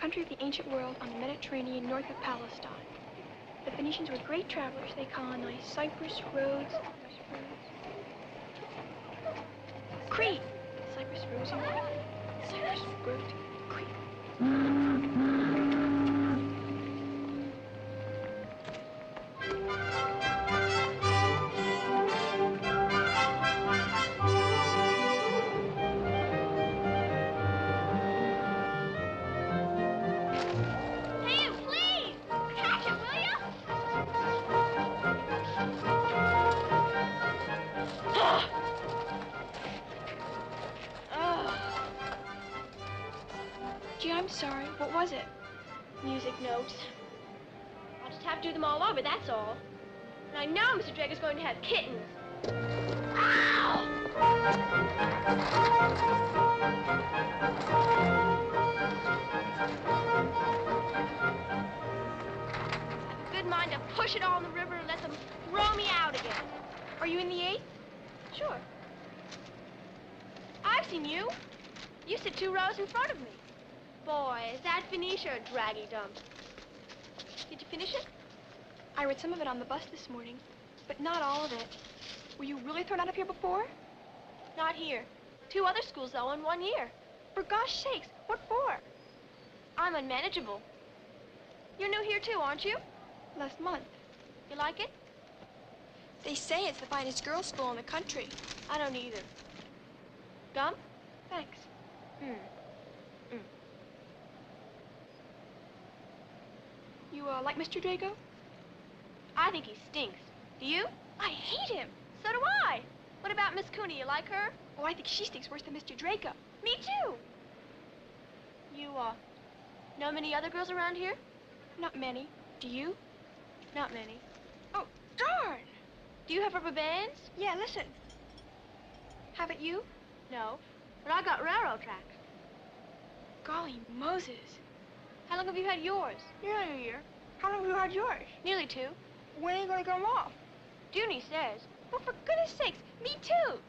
country of the ancient world on the Mediterranean north of Palestine. The Phoenicians were great travelers. They colonized Cyprus, Rhodes, Crete. Cyprus, Rhodes, and Crete. Cyprus, Rhodes, Crete. Sorry, what was it? Music notes. I'll just have to do them all over, that's all. And I know Mr. Drager's going to have kittens. Ow! I have a good mind to push it all in the river and let them throw me out again. Are you in the 8th? Sure. I've seen you. You sit 2 rows in front of me. Boy, is that Phoenicia a draggy dump. Did you finish it? I read some of it on the bus this morning, but not all of it. Were you really thrown out of here before? Not here. 2 other schools, though, in 1 year. For gosh sakes, what for? I'm unmanageable. You're new here, too, aren't you? Last month. You like it? They say it's the finest girls' school in the country. I don't either. Gum? Thanks. You, like Mr. Drago? I think he stinks. Do you? I hate him. So do I. What about Miss Cooney? You like her? Oh, I think she stinks worse than Mr. Drago. Me too. You, know many other girls around here? Not many. Do you? Not many. Oh, darn! Do you have rubber bands? Yeah, listen. Haven't you? No, but I got railroad tracks. Golly Moses. How long have you had yours? Nearly a year. How long have you had yours? Nearly 2. When are you going to get them off? Junie says. Well, for goodness sakes, me too.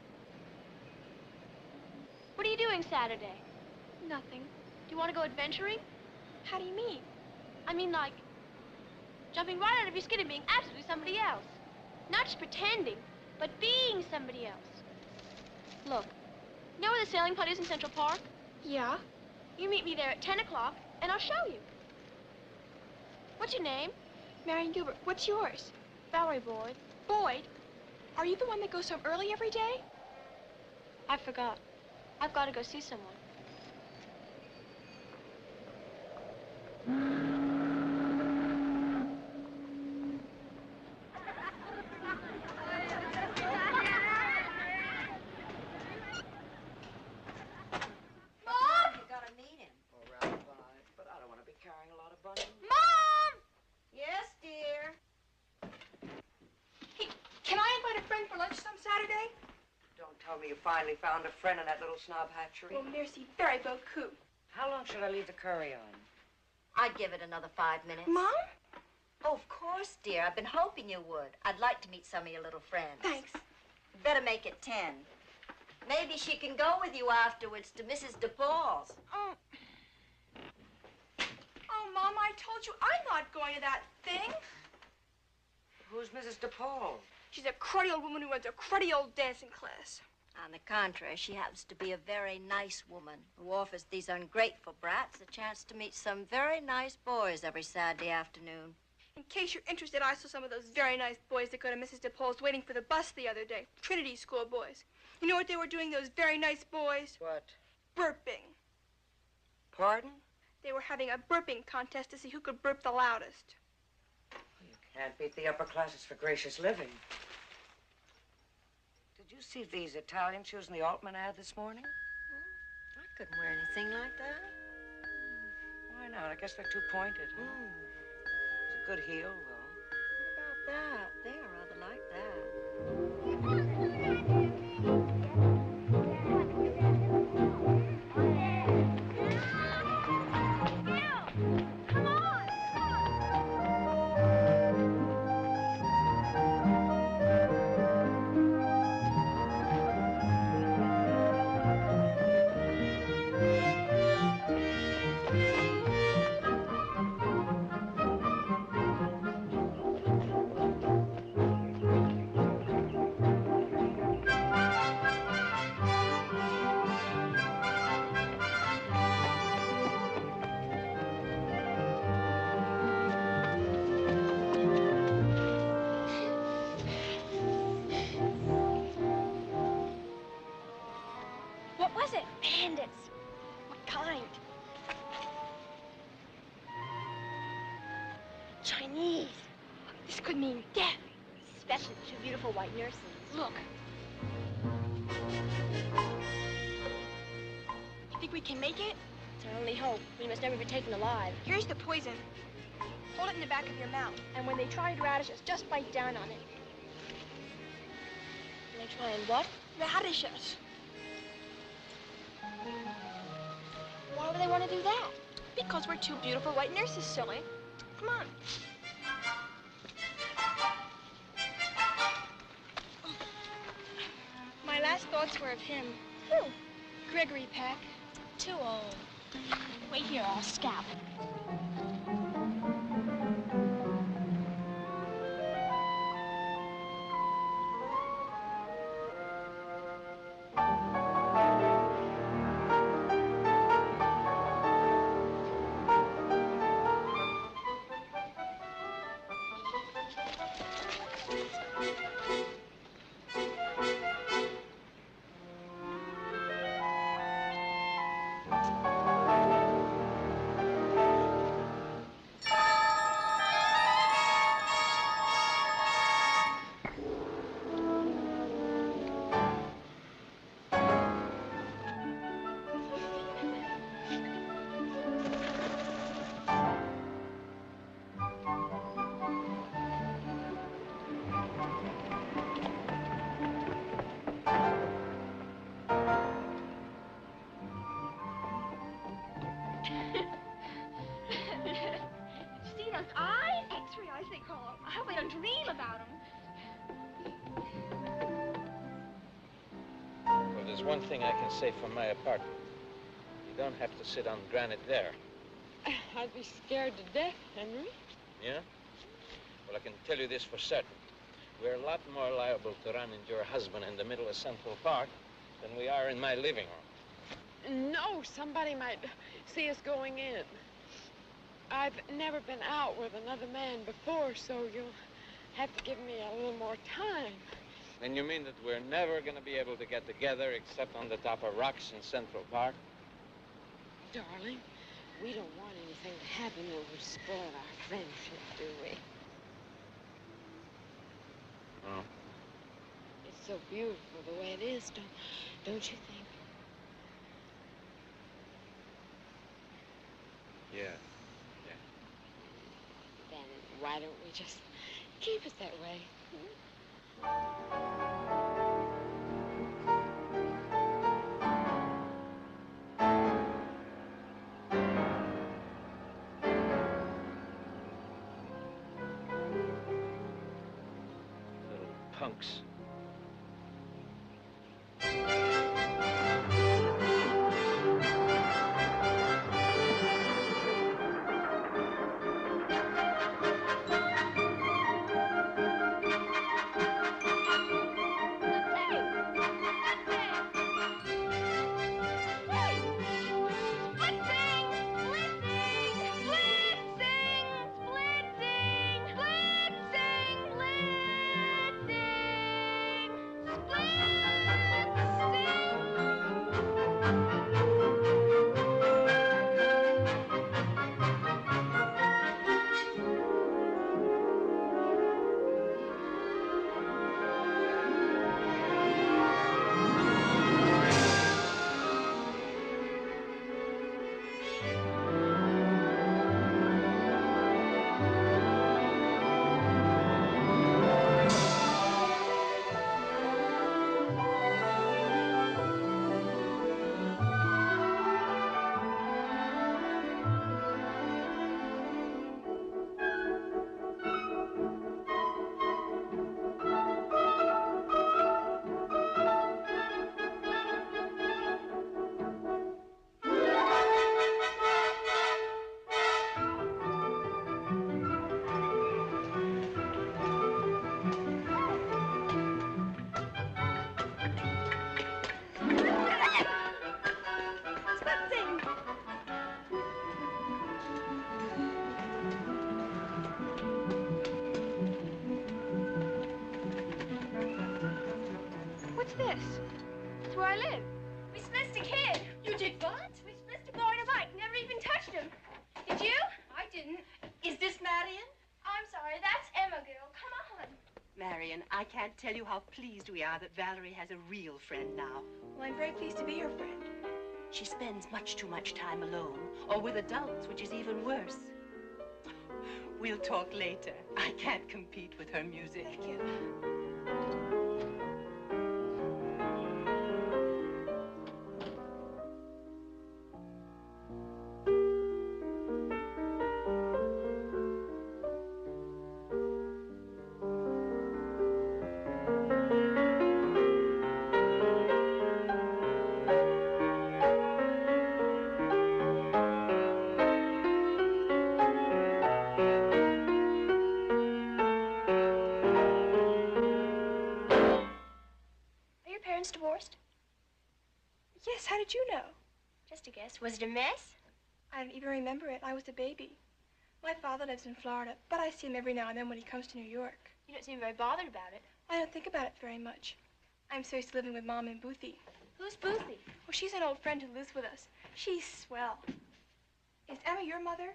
What are you doing Saturday? Nothing. Do you want to go adventuring? How do you mean? I mean, like, jumping right out of your skin and being absolutely somebody else. Not just pretending, but being somebody else. Look, you know where the sailing putt is in Central Park? Yeah? You meet me there at 10 o'clock, and I'll show you. What's your name? Marion Gilbert. What's yours? Valerie Boyd. Boyd? Are you the one that goes home early every day? I forgot. I've got to go see someone. Mom! Yes, dear? Hey, can I invite a friend for lunch some Saturday? Don't tell me you finally found a friend in that little snob hatchery. Well, merci very beaucoup. How long should I leave the curry on? I'd give it another 5 minutes. Mom? Oh, of course, dear. I've been hoping you would. I'd like to meet some of your little friends. Thanks. Better make it 10. Maybe she can go with you afterwards to Mrs. DePaul's. Oh, Mom, I told you I'm not going to that thing. Who's Mrs. DePaul? She's a cruddy old woman who runs a cruddy old dancing class. On the contrary, she happens to be a very nice woman who offers these ungrateful brats a chance to meet some very nice boys every Saturday afternoon. In case you're interested, I saw some of those very nice boys that go to Mrs. DePaul's waiting for the bus the other day. Trinity School boys. You know what they were doing, those very nice boys? What? Burping. Pardon? They were having a burping contest to see who could burp the loudest. You can't beat the upper classes for gracious living. Did you see these Italian shoes in the Altman ad this morning? I couldn't wear anything like that. Why not? I guess they're too pointed, huh? It's a good heel, though. What about that? They are rather like that. What was it? Bandits. What kind? Chinese. This could mean death. Especially the two beautiful white nurses. Look. You think we can make it? It's our only hope. We must never be taken alive. Here's the poison. Hold it in the back of your mouth. And when they try to radish us, just bite down on it. And they try and what? Radish us. Why would they want to do that? Because we're two beautiful white nurses, silly. Come on. My last thoughts were of him. Who? Gregory Peck. Too old. Wait here, I'll scalp. one thing I can say for my apartment. You don't have to sit on granite there. I'd be scared to death, Henry. Yeah? Well, I can tell you this for certain. We're a lot more liable to run into your husband in the middle of Central Park than we are in my living room. No, somebody might see us going in. I've never been out with another man before, so you'll have to give me a little more time. Then you mean that we're never going to be able to get together except on the top of rocks in Central Park? Darling, we don't want anything to happen that would spoil our friendship, do we? Oh. It's so beautiful the way it is, don't you think? Yeah. Then why don't we just keep it that way? Little punks. What's this? It's where I live. We splissed a kid. You did what? We splissed a boy on a bike. Never even touched him. Did you? I didn't. Is this Marion? I'm sorry. That's Emma, girl. Come on. Marion, I can't tell you how pleased we are that Valerie has a real friend now. Well, I'm very pleased to be your friend. She spends much too much time alone, or with adults, which is even worse. We'll talk later. I can't compete with her music. Thank you. Divorced? Yes, how did you know? Just a guess. Was it a mess? I don't even remember it. I was a baby. My father lives in Florida, but I see him every now and then when he comes to New York. You don't seem very bothered about it. I don't think about it very much. I'm so used to living with Mom in Boothie. Who's Boothie? Well, she's an old friend who lives with us. She's swell. Is Emma your mother?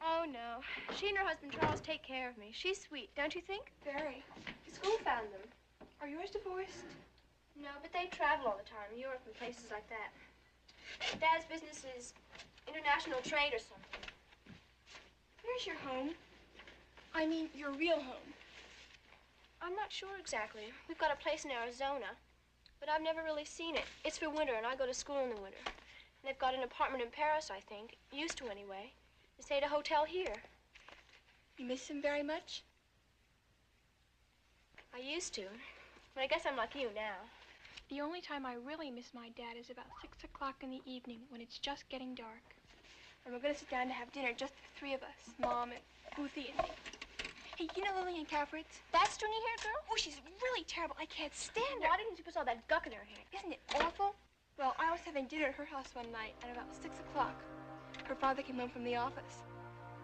Oh, no. She and her husband Charles take care of me. She's sweet, don't you think? Very. School found them. Are yours divorced? No, but they travel all the time, Europe and places like that. Dad's business is international trade or something. Where's your home? I mean, your real home. I'm not sure exactly. We've got a place in Arizona, but I've never really seen it. It's for winter, and I go to school in the winter. And they've got an apartment in Paris, I think. Used to, anyway. They stay at a hotel here. You miss him very much? I used to, but I guess I'm like you now. The only time I really miss my dad is about 6 o'clock in the evening when it's just getting dark. And we're going to sit down to have dinner, just the three of us, Mom and Boothie and me. Hey, you know Lillian Kafritz? That stringy-haired girl? Oh, she's really terrible. I can't stand her. Why didn't you put all that guck in her hair? Isn't it awful? Well, I was having dinner at her house one night at about 6 o'clock. Her father came home from the office.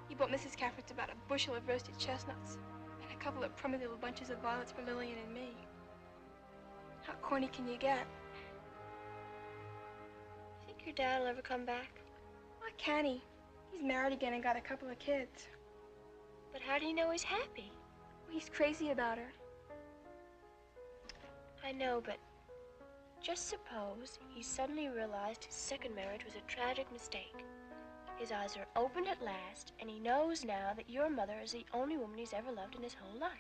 He bought Mrs. Kafritz about a bushel of roasted chestnuts and a couple of crummy little bunches of violets for Lillian and me. How corny can you get? Think your dad will ever come back? Why can't he? He's married again and got a couple of kids. But how do you know he's happy? Well, he's crazy about her. I know, but just suppose he suddenly realized his second marriage was a tragic mistake. His eyes are opened at last, and he knows now that your mother is the only woman he's ever loved in his whole life.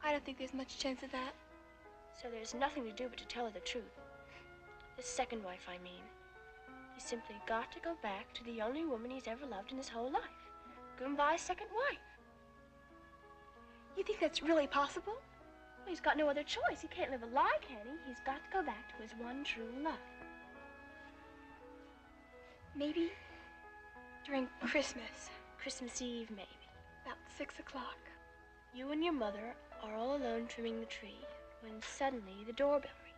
I don't think there's much chance of that. So there's nothing to do but to tell her the truth. The second wife, I mean. He's simply got to go back to the only woman he's ever loved in his whole life. Go and buy a second wife. You think that's really possible? Well, he's got no other choice. He can't live a lie, can he? He's got to go back to his one true love. Maybe during Christmas. Christmas Eve, maybe. About 6 o'clock. You and your mother are all alone trimming the tree when suddenly the doorbell rings.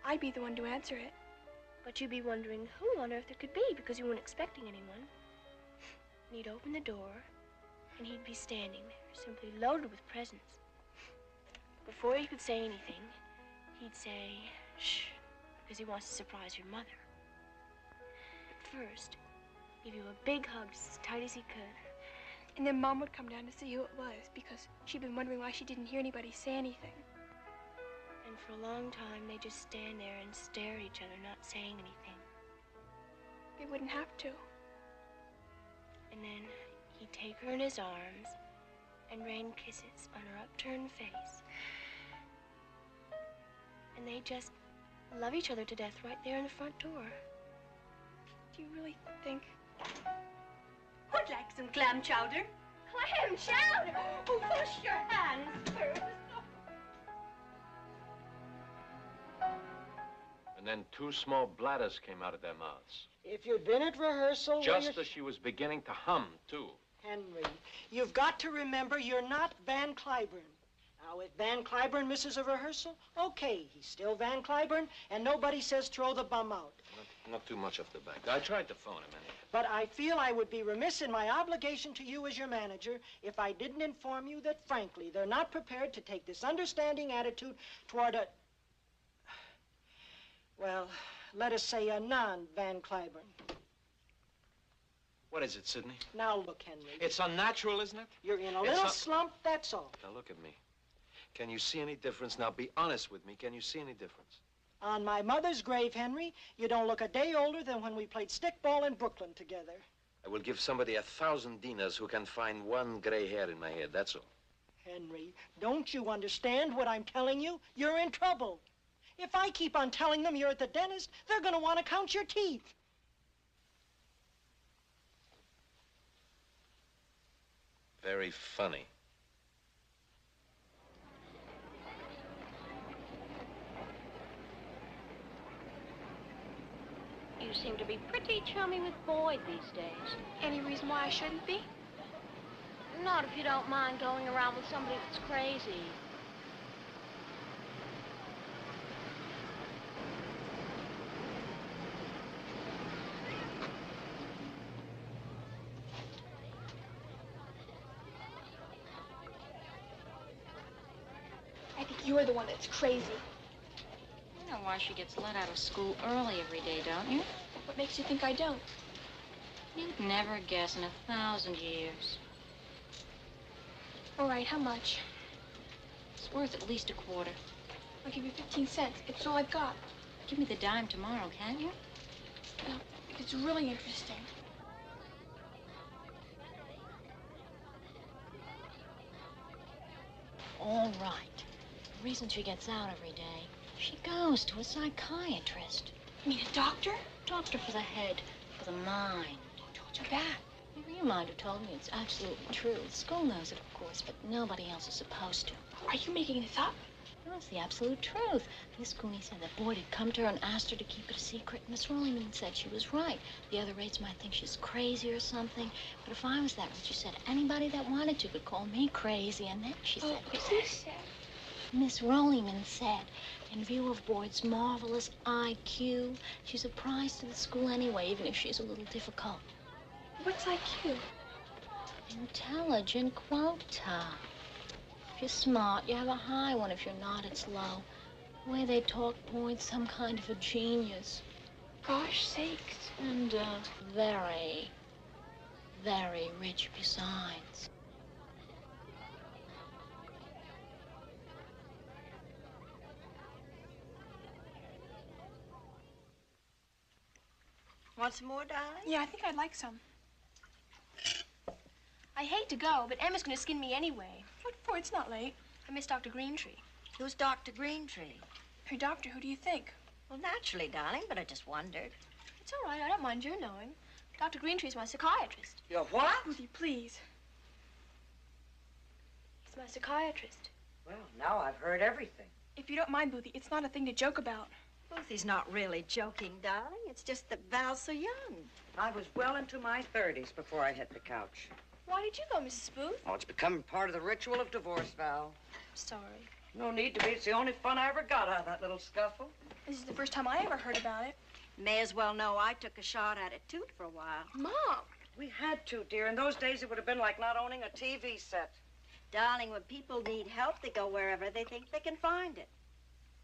I'd be the one to answer it. But you'd be wondering who on earth it could be because you weren't expecting anyone. And you'd open the door, and he'd be standing there, simply loaded with presents. Before you could say anything, he'd say, shh, because he wants to surprise your mother. But first, give you a big hug just as tight as he could. And then Mom would come down to see who it was because she'd been wondering why she didn't hear anybody say anything. And for a long time, they just stand there and stare at each other, not saying anything. They wouldn't have to. And then he'd take her in his arms and rain kisses on her upturned face. And they just love each other to death right there in the front door. Do you really think? Would like some clam chowder? Clam chowder! Oh, wash your hands first. And then two small bladders came out of their mouths. If you'd been at rehearsal... Just as she was beginning to hum, too. Henry, you've got to remember you're not Van Cliburn. Now, if Van Cliburn misses a rehearsal, okay, he's still Van Cliburn, and nobody says throw the bum out. Not too much off the back. I tried to phone him anyway. But I feel I would be remiss in my obligation to you as your manager if I didn't inform you that, frankly, they're not prepared to take this understanding attitude toward a... well, let us say a non-Van Cliburn. What is it, Sidney? Now, look, Henry. It's unnatural, isn't it? You're in a little slump, that's all. Now, look at me. Can you see any difference? Now, be honest with me. Can you see any difference? On my mother's grave, Henry, you don't look a day older than when we played stickball in Brooklyn together. I will give somebody 1,000 dinars who can find one gray hair in my head, that's all. Henry, don't you understand what I'm telling you? You're in trouble. If I keep on telling them you're at the dentist, they're going to want to count your teeth. Very funny. You seem to be pretty chummy with Boyd these days. Any reason why I shouldn't be? Not if you don't mind going around with somebody that's crazy. I think you're the one that's crazy. You know why she gets let out of school early every day, don't you? What makes you think I don't? You'd never guess in 1,000 years. All right, how much? It's worth at least a quarter. I'll give you 15 cents. It's all I've got. Give me the dime tomorrow, can't you? No, it's really interesting. All right. The reason she gets out every day, she goes to a psychiatrist. You mean a doctor? Doctor for the head, for the mind. Who told you that? You might have told me it's absolutely true. The school knows it, of course, but nobody else is supposed to. Are you making this up? No, it's the absolute truth. Miss Cooney said that Boyd had come to her and asked her to keep it a secret. Miss Rollingman said she was right. The other aides might think she's crazy or something. But if I was that rich, she said anybody that wanted to could call me crazy. And then she said... Who said? Miss Rollingman said, in view of Boyd's marvelous IQ, she's a prize to the school anyway, even if she's a little difficult. What's IQ? Intelligent quota. If you're smart, you have a high one. If you're not, it's low. The way they talk, Boyd's some kind of a genius. Gosh sakes. And very, very rich besides. Want some more, darling? Yeah, I think I'd like some. I hate to go, but Emma's going to skin me anyway. What for? It's not late. I miss Dr. Greentree. Who's Dr. Greentree? Her doctor, who do you think? Well, naturally, darling, but I just wondered. It's all right. I don't mind your knowing. Dr. Greentree's my psychiatrist. You're what? Ruthie, please. He's my psychiatrist. Well, now I've heard everything. If you don't mind, Boothie, it's not a thing to joke about. Ruthie's not really joking, darling. It's just that Val's so young. I was well into my 30s before I hit the couch. Why did you go, Mrs. Booth? Oh, it's becoming part of the ritual of divorce, Val. I'm sorry. No need to be. It's the only fun I ever got out of that little scuffle. This is the first time I ever heard about it. May as well know I took a shot at it, too, for a while. Mom! We had to, dear. In those days, it would have been like not owning a TV set. Darling, when people need help, they go wherever they think they can find it.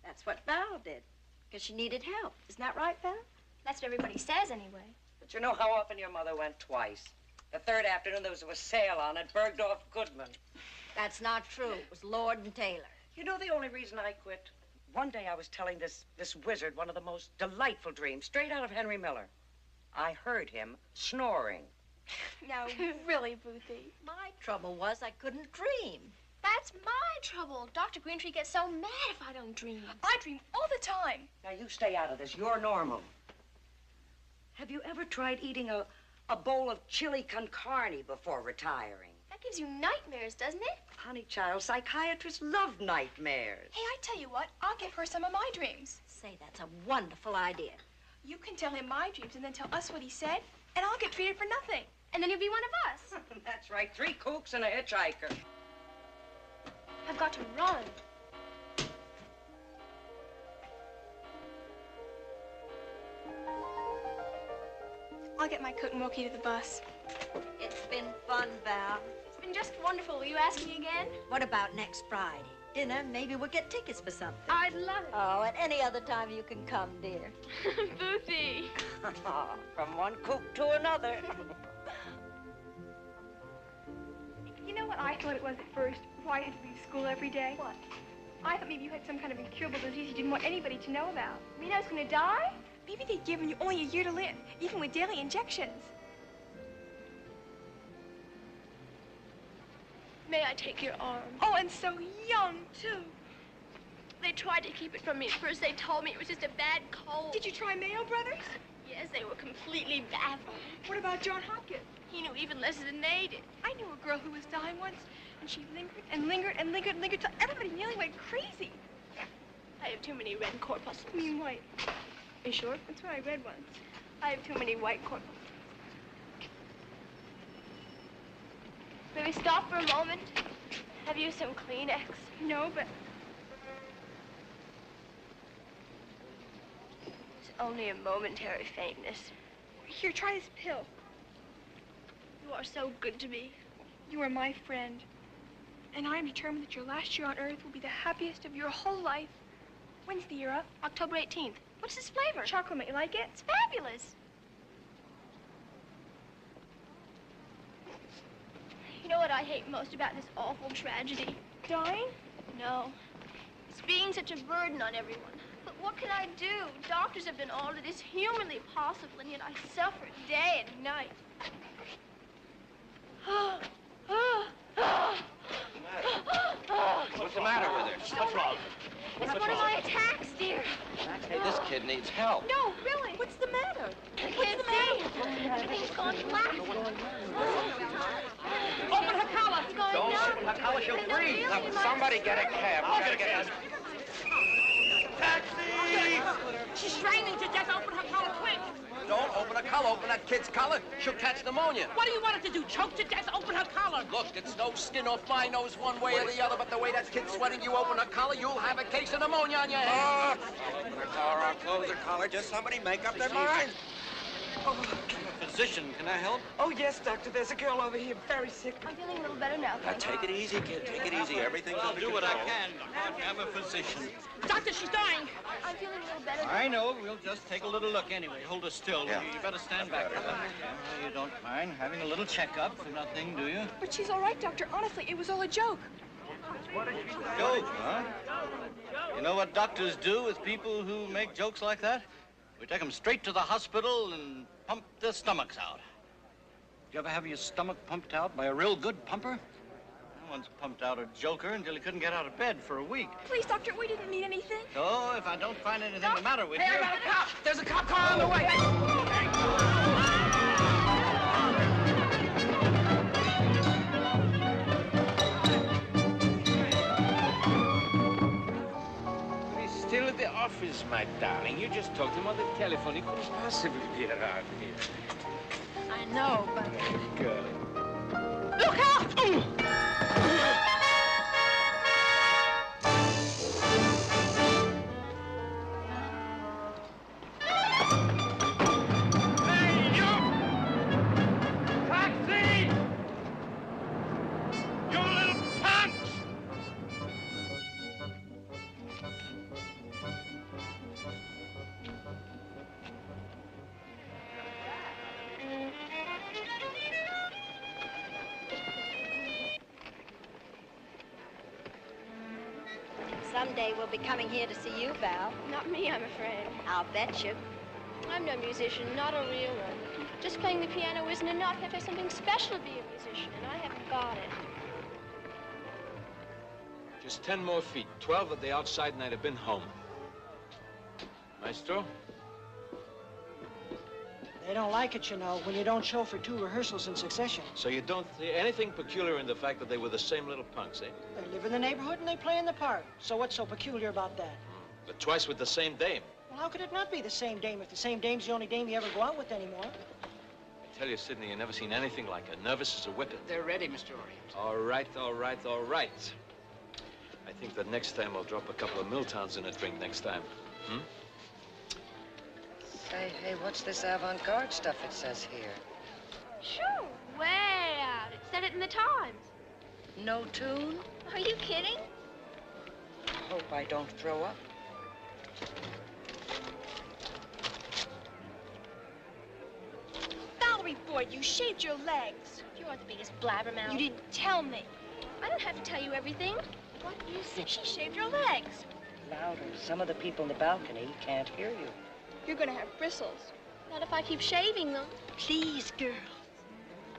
That's what Val did, because she needed help. Isn't that right, Val? That's what everybody says anyway. But you know how often your mother went twice. The third afternoon, there was a sale on at Bergdorf Goodman. That's not true. It was Lord and Taylor. You know the only reason I quit? One day I was telling this wizard one of the most delightful dreams, straight out of Henry Miller. I heard him snoring. Now, really, Boothie. My trouble was I couldn't dream. That's my trouble. Dr. Greentree gets so mad if I don't dream. I dream all the time. Now, you stay out of this. You're normal. Have you ever tried eating a bowl of chili con carne before retiring? That gives you nightmares, doesn't it? Honey, child, psychiatrists love nightmares. Hey, I tell you what, I'll give her some of my dreams. Say, that's a wonderful idea. You can tell him my dreams and then tell us what he said, and I'll get treated for nothing. And then you'll be one of us. That's right, 3 kooks and a hitchhiker. I've got to run. I'll get my coat and walk you to the bus. It's been fun, Val. It's been just wonderful. Will you ask me again? What about next Friday? Dinner, maybe we'll get tickets for something. I'd love it. Oh, at any other time you can come, dear. Boothie. From one kook to another. You know what I thought it was at first, before I had to leave school every day? What? I thought maybe you had some kind of incurable disease you didn't want anybody to know about. You mean I was going to die? Maybe they'd given you only a year to live, even with daily injections. May I take your arm? Oh, and so young, too. They tried to keep it from me. At first, they told me it was just a bad cold. Did you try Mayo Brothers? Yes, they were completely baffled. What about John Hopkins? He knew even less than they did. I knew a girl who was dying once, and she lingered and lingered and lingered and lingered till everybody nearly went crazy. I have too many red corpuscles. You mean white? You sure? That's what I read once. I have too many white corpuscles. May we stop for a moment? Have you some Kleenex? No, but It's only a momentary faintness. here, try this pill. You are so good to me. You are my friend, and I am determined that your last year on Earth will be the happiest of your whole life. When's the year up? October 18th. What's this flavor? Chocolate. You like it? It's fabulous. You know what I hate most about this awful tragedy? Dying? No. It's being such a burden on everyone. But what can I do? Doctors have done all that is humanly possible, and yet I suffer day and night. What's the matter with her? What's wrong? It's one of my attacks, dear. Hey, this kid needs help. No, really. What's the matter? I can't see. Everything's gone black. Open her collar. It's going Don't numb. open her collar, she'll There's no freeze. feeling in my Somebody get a cab. I'll get a cab. Taxi! She's straining to death. Open her collar, quick! Don't open her collar. Open that kid's collar. She'll catch pneumonia. What do you want her to do? Choke to death? Open her collar. Look, it's no skin off my nose one way or the other, but the way that kid's sweating, you open her collar, you'll have a case of pneumonia on your head. I'll open her collar, I'll close her collar. Just somebody make up their mind. I'm a physician. Can I help? Oh, yes, doctor. There's a girl over here very sick. I'm feeling a little better now. Now, take it easy, kid. Take it easy. Everything's I'll under do control. what I can. I'm a physician. Doctor, she's dying. I'm feeling a little better now. I know. We'll just take a little look anyway. Hold her still. Yeah. You better stand back. You don't mind having a little checkup for nothing, do you? But she's all right, doctor. Honestly, it was all a joke. Joke, huh? You know what doctors do with people who make jokes like that? We take them straight to the hospital and pump their stomachs out. Did you ever have your stomach pumped out by a real good pumper? I once pumped out a joker until he couldn't get out of bed for a week. Please, doctor, we didn't need anything. So if I don't find anything the matter with Hey, you... I got a cop! There's a cop car on the way! He's still at the office, my darling. You just talked to him on the telephone. He couldn't possibly be around here. I know, but... Girl. Look out! Hey, you! Taxi! You little punks! Someday we'll be coming here to see you, Val. Not me, I'm afraid. I'll bet you. I'm no musician, not a real one. Just playing the piano isn't enough. You have to have something special to be a musician, and I haven't got it. Just 10 more feet. 12 at the outside, and I'd have been home. Maestro? They don't like it, you know, when you don't show for 2 rehearsals in succession. So you don't see anything peculiar in the fact that they were the same little punks, eh? They live in the neighborhood and they play in the park. So what's so peculiar about that? But twice with the same dame. Well, how could it not be the same dame if the same dame's the only dame you ever go out with anymore? I tell you, Sidney, you've never seen anything like her. Nervous as a whippet. They're ready, Mr. Orient. All right, all right, all right. I think that next time I'll drop a couple of Milltowns in a drink next time. Hmm? Hey, what's this avant-garde stuff it says here? Sure, way out. It said it in the Times. No tune? Are you kidding? Hope I don't throw up. Valerie Boyd, you shaved your legs. You are the biggest blabbermouth. You didn't tell me. I don't have to tell you everything. What is it? She shaved your legs. Louder. Some of the people in the balcony can't hear you. You're gonna have bristles. Not if I keep shaving them. Please, girls.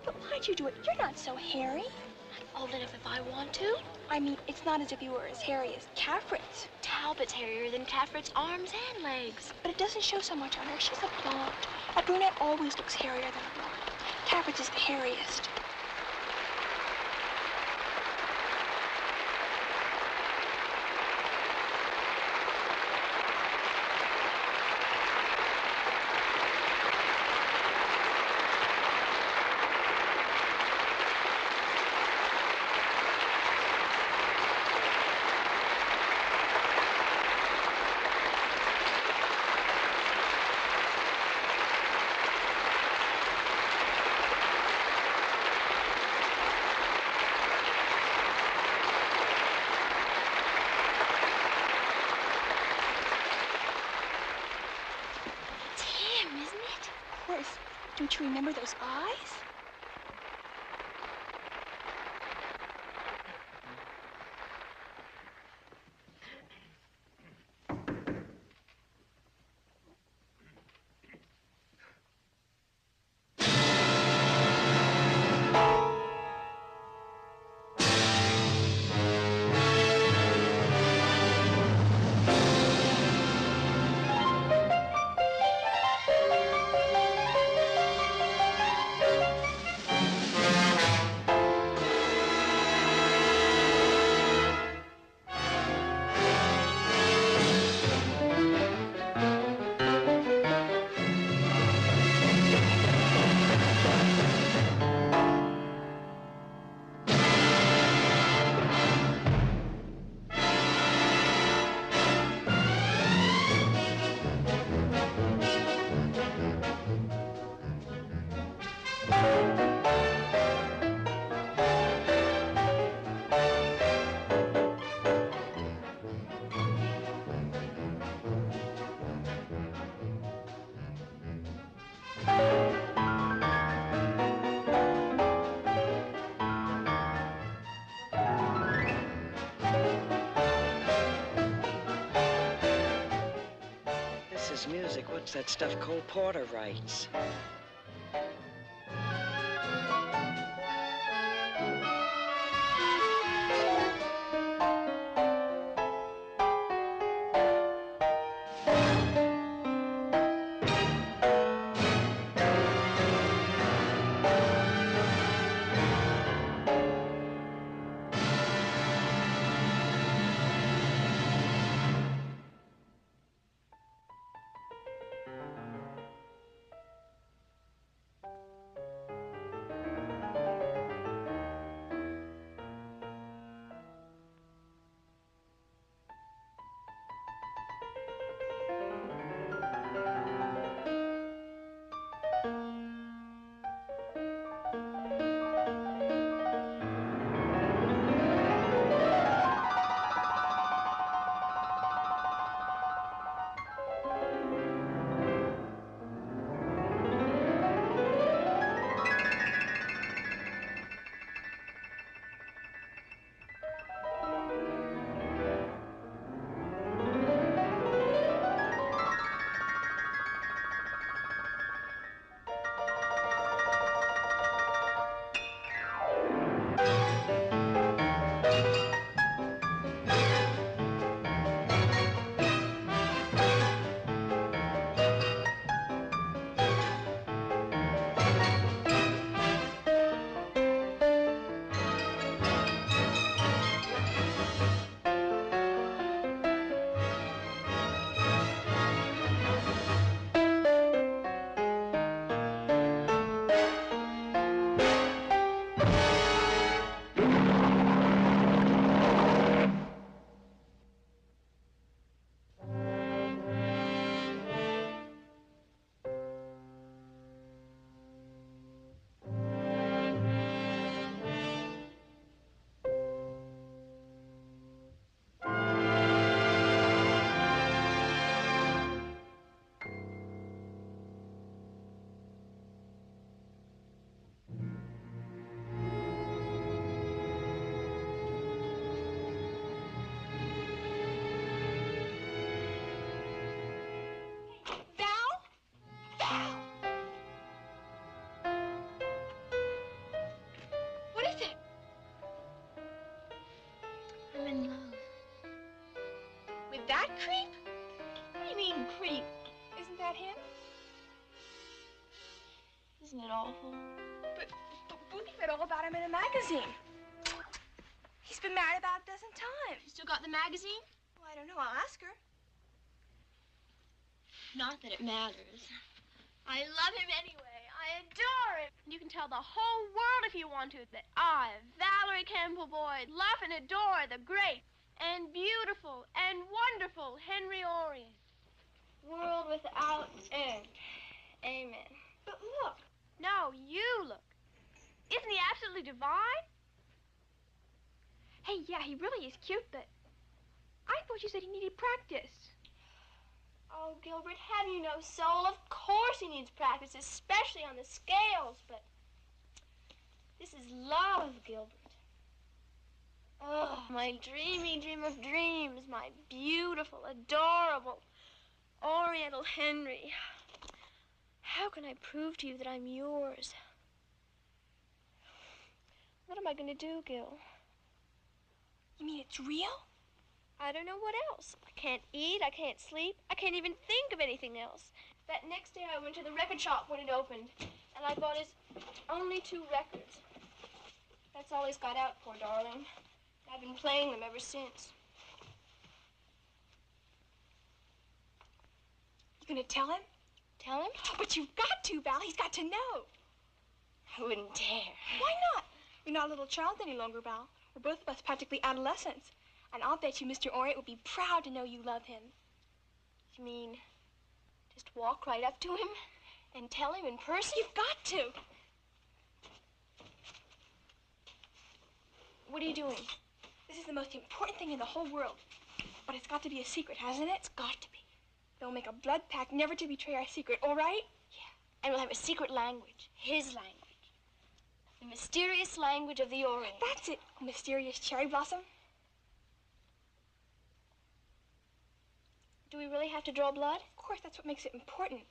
But why'd you do it? You're not so hairy. I'm old enough if I want to. I mean, it's not as if you were as hairy as Caffrey's. Talbot's hairier than Caffrey's arms and legs. But it doesn't show so much on her. She's a blonde. A brunette always looks hairier than a blonde. Caffrey's is the hairiest. Don't you remember those eyes? music. What's that stuff Cole Porter writes? That creep? What do you mean, creep? Isn't that him? Isn't it awful? But Booby read all about him in a magazine. He's been married about a dozen times. You still got the magazine? Well, I don't know. I'll ask her. Not that it matters. I love him anyway. I adore him. And you can tell the whole world if you want to that I, Valerie Campbell Boyd, love and adore the great and beautiful and wonderful Henry Orient. World without end. Amen. But look. No, you look. Isn't he absolutely divine? Hey, yeah, he really is cute, but I thought you said he needed practice. Oh, Gilbert, have you no soul? Of course he needs practice, especially on the scales, but this is love, Gilbert. Oh, my dreamy dream of dreams, my beautiful, adorable, Oriental Henry. How can I prove to you that I'm yours? What am I going to do, Gil? You mean it's real? I don't know what else. I can't eat, I can't sleep, I can't even think of anything else. That next day I went to the record shop when it opened, and I bought his only 2 records. That's all he's got out, poor darling. I've been playing them ever since. You gonna tell him? Tell him? But you've got to, Val. He's got to know. I wouldn't dare. Why not? You're not a little child any longer, Val. We're both of us practically adolescents. And I'll bet you Mr. Orient would be proud to know you love him. You mean just walk right up to him and tell him in person? You've got to. What are you doing? This is the most important thing in the whole world. But it's got to be a secret, hasn't it? It's got to be. They'll make a blood pact never to betray our secret, all right? Yeah. And we'll have a secret language. His language. The mysterious language of the Orient. That's it. A mysterious cherry blossom. Do we really have to draw blood? Of course, that's what makes it important.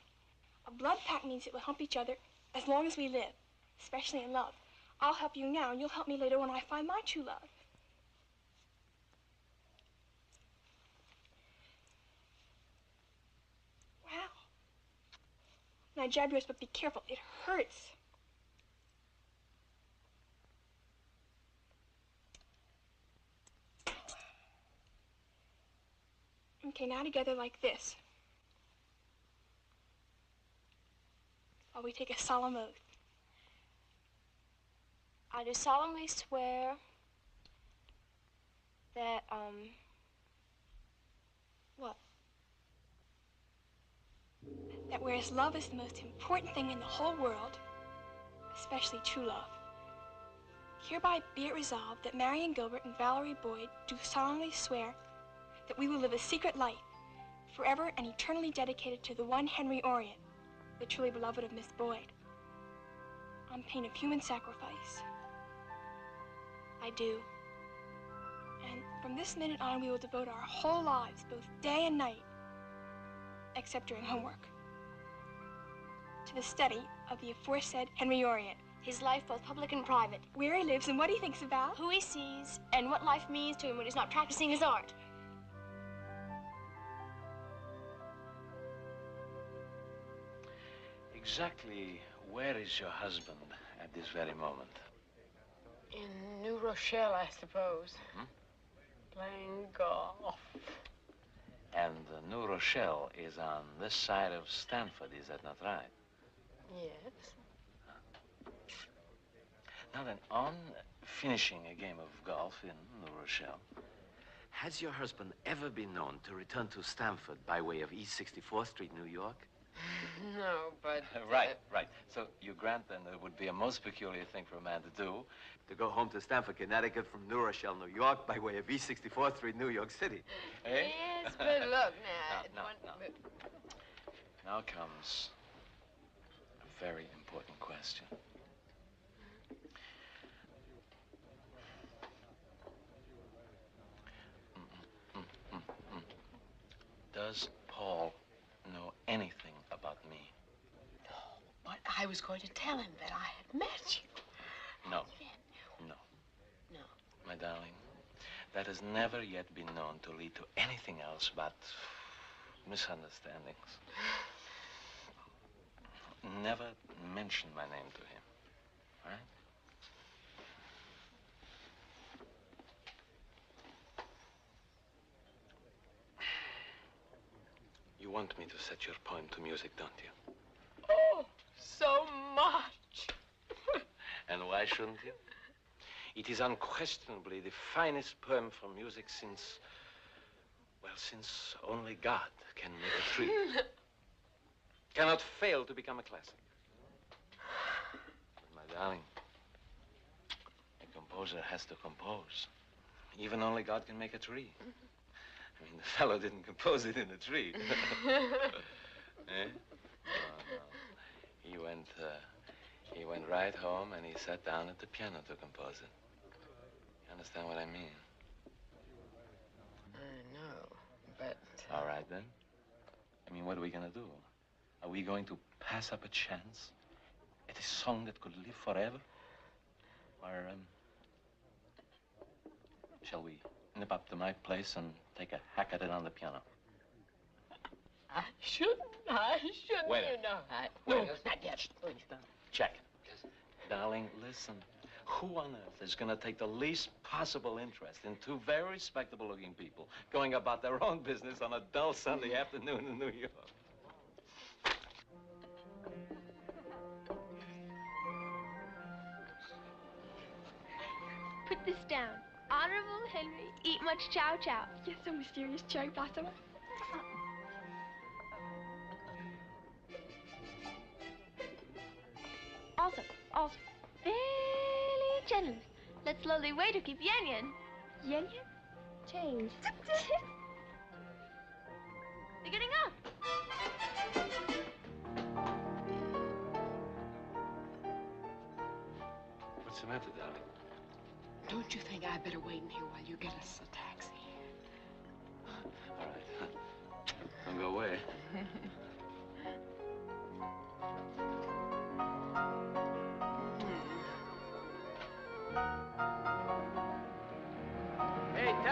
A blood pact means that we'll help each other as long as we live, especially in love. I'll help you now, and you'll help me later when I find my true love. Wow. Now, jab yours, but be careful. It hurts. Okay, now together like this. While we take a solemn oath. I do solemnly swear that, What? That whereas love is the most important thing in the whole world, especially true love, hereby be it resolved that Marion Gilbert and Valerie Boyd do solemnly swear that we will live a secret life, forever and eternally dedicated to the one Henry Orient, the truly beloved of Miss Boyd, on pain of human sacrifice. I do. And from this minute on, we will devote our whole lives, both day and night, except during homework, to the study of the aforesaid Henry Orient. His life both public and private. Where he lives and what he thinks about. Who he sees and what life means to him when he's not practicing his art. Exactly where is your husband at this very moment? In New Rochelle, I suppose. Hmm? Playing golf. And New Rochelle is on this side of Stanford, is that not right? Yes. Now then, on finishing a game of golf in New Rochelle, has your husband ever been known to return to Stanford by way of East 64th Street, New York? No, but... Right. So you grant then that it would be a most peculiar thing for a man to do, to go home to Stamford, Connecticut from New Rochelle, New York, by way of East 64th Street, New York City. Eh? Yes, but look now. Now comes a very important question. Does Paul know anything about me? No, but I was going to tell him that I had met you. No. My darling, that has never yet been known to lead to anything else but misunderstandings. Never mention my name to him, all right? You want me to set your poem to music, don't you? Oh, so much. And why shouldn't you? It is unquestionably the finest poem for music since only God can make a tree. Cannot fail to become a classic. But my darling, a composer has to compose. Even only God can make a tree. I mean, the fellow didn't compose it in a tree. Eh? No. He went right home and he sat down at the piano to compose it. You understand what I mean? I know, but... All right, then. I mean, what are we gonna do? Are we going to pass up a chance at a song that could live forever? Or, shall we nip up to my place and take a hack at it on the piano? I shouldn't. Wait you know. Wait. Not yet. Check. Darling, listen. Who on earth is going to take the least possible interest in two very respectable-looking people going about their own business on a dull Sunday afternoon in New York? Put this down. Honorable Henry, eat much chow chow. You're so mysterious, cherry blossom. Also, fairly generous. Let's slowly wait to keep yen yen. Yen yen? Change. They're getting up. What's the matter, darling? Don't you think I better wait in here while you get us a taxi? All right.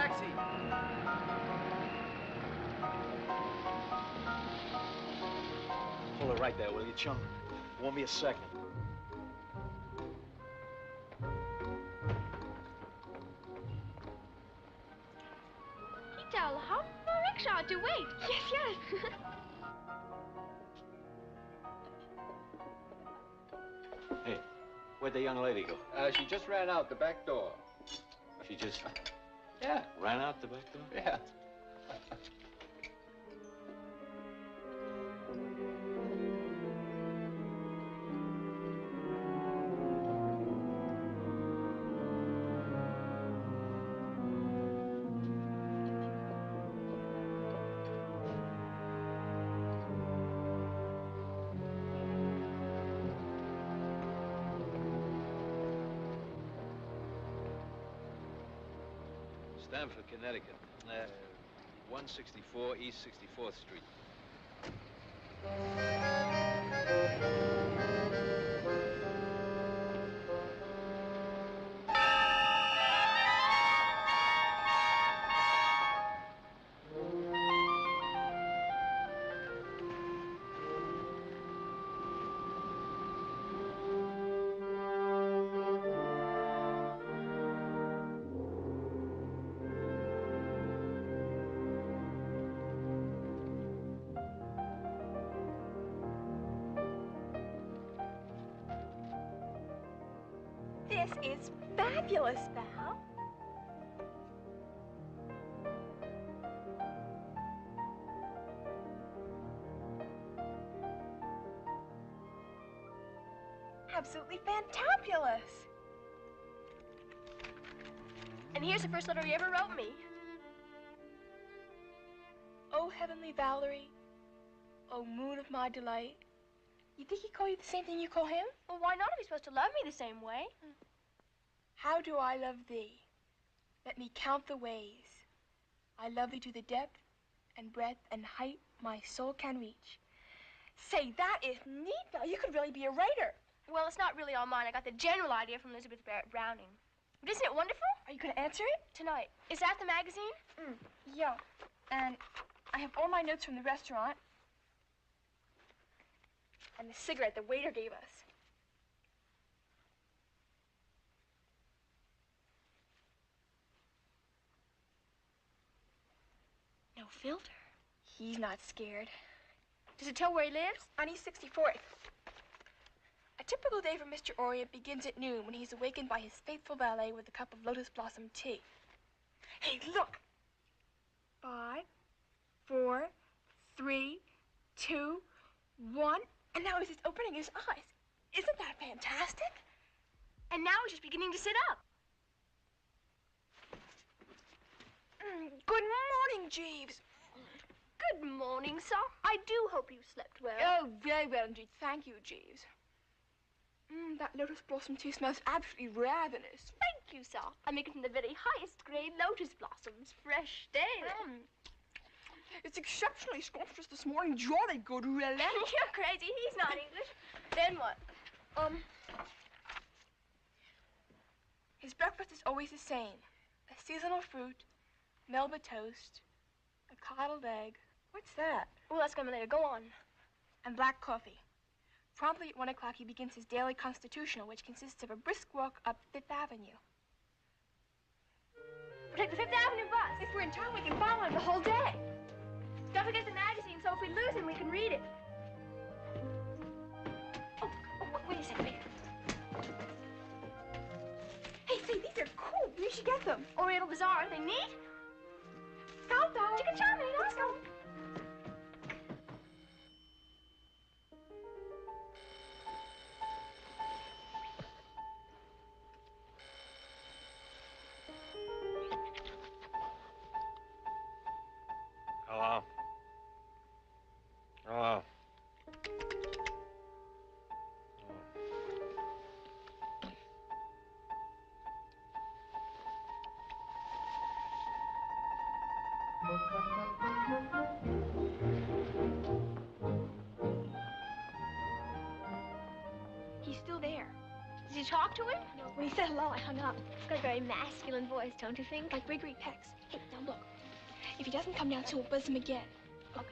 taxi. Pull it right there, will you, chum? Won't be a second. Tell how for rickshaw to wait. Yes, yes. Hey, where'd the young lady go? She just ran out the back door. She just Yeah. ran out the back door? Yeah. Stamford, Connecticut. 164 East 64th Street. This is fabulous, Val. Absolutely fantabulous. And here's the first letter he ever wrote me. Oh, heavenly Valerie. Oh, moon of my delight. You think he called you the same thing you call him? Well, why not if he's supposed to love me the same way? How do I love thee? Let me count the ways. I love thee to the depth and breadth and height my soul can reach. Say, that is neat, Val. You could really be a writer. Well, it's not really all mine. I got the general idea from Elizabeth Barrett Browning. But isn't it wonderful? Are you going to answer it? Tonight. Is that the magazine? Yeah. And I have all my notes from the restaurant. And the cigarette the waiter gave us. No filter. He's not scared. Does it tell where he lives? On East 64th. A typical day for Mr. Orient begins at noon when he's awakened by his faithful valet with a cup of lotus blossom tea. Hey, look! 5, 4, 3, 2, 1, and now he's just opening his eyes. Isn't that fantastic? And now he's just beginning to sit up. Good morning, Jeeves. Good morning, sir. I do hope you slept well. Oh, very well indeed. Thank you, Jeeves. That lotus blossom tea smells absolutely ravenous. Thank you, sir. I make it from the very highest grade lotus blossoms, fresh daily. It's exceptionally scrumptious this morning. Jolly good, really. You're crazy. He's not English. Then what? His breakfast is always the same. A seasonal fruit, Melba toast, a coddled egg. What's that? Well, that's coming later. Go on. And black coffee. Promptly at 1 o'clock, he begins his daily constitutional, which consists of a brisk walk up Fifth Avenue. We'll take the Fifth Avenue bus. If we're in town, we can follow him the whole day. Don't forget the magazine, so if we lose him, we can read it. Oh, wait a second. Hey, say, these are cool. You should get them. Oriental Bazaar, are they neat? Countdown. Chicken chow mein, Let's go. Hello? Hello? He's still there. Did you talk to him? No, when he said hello, I hung up. He's got a very masculine voice, don't you think? Like Gregory Peck's. Hey, now look. If he doesn't come down soon, we'll buzz him again. Okay.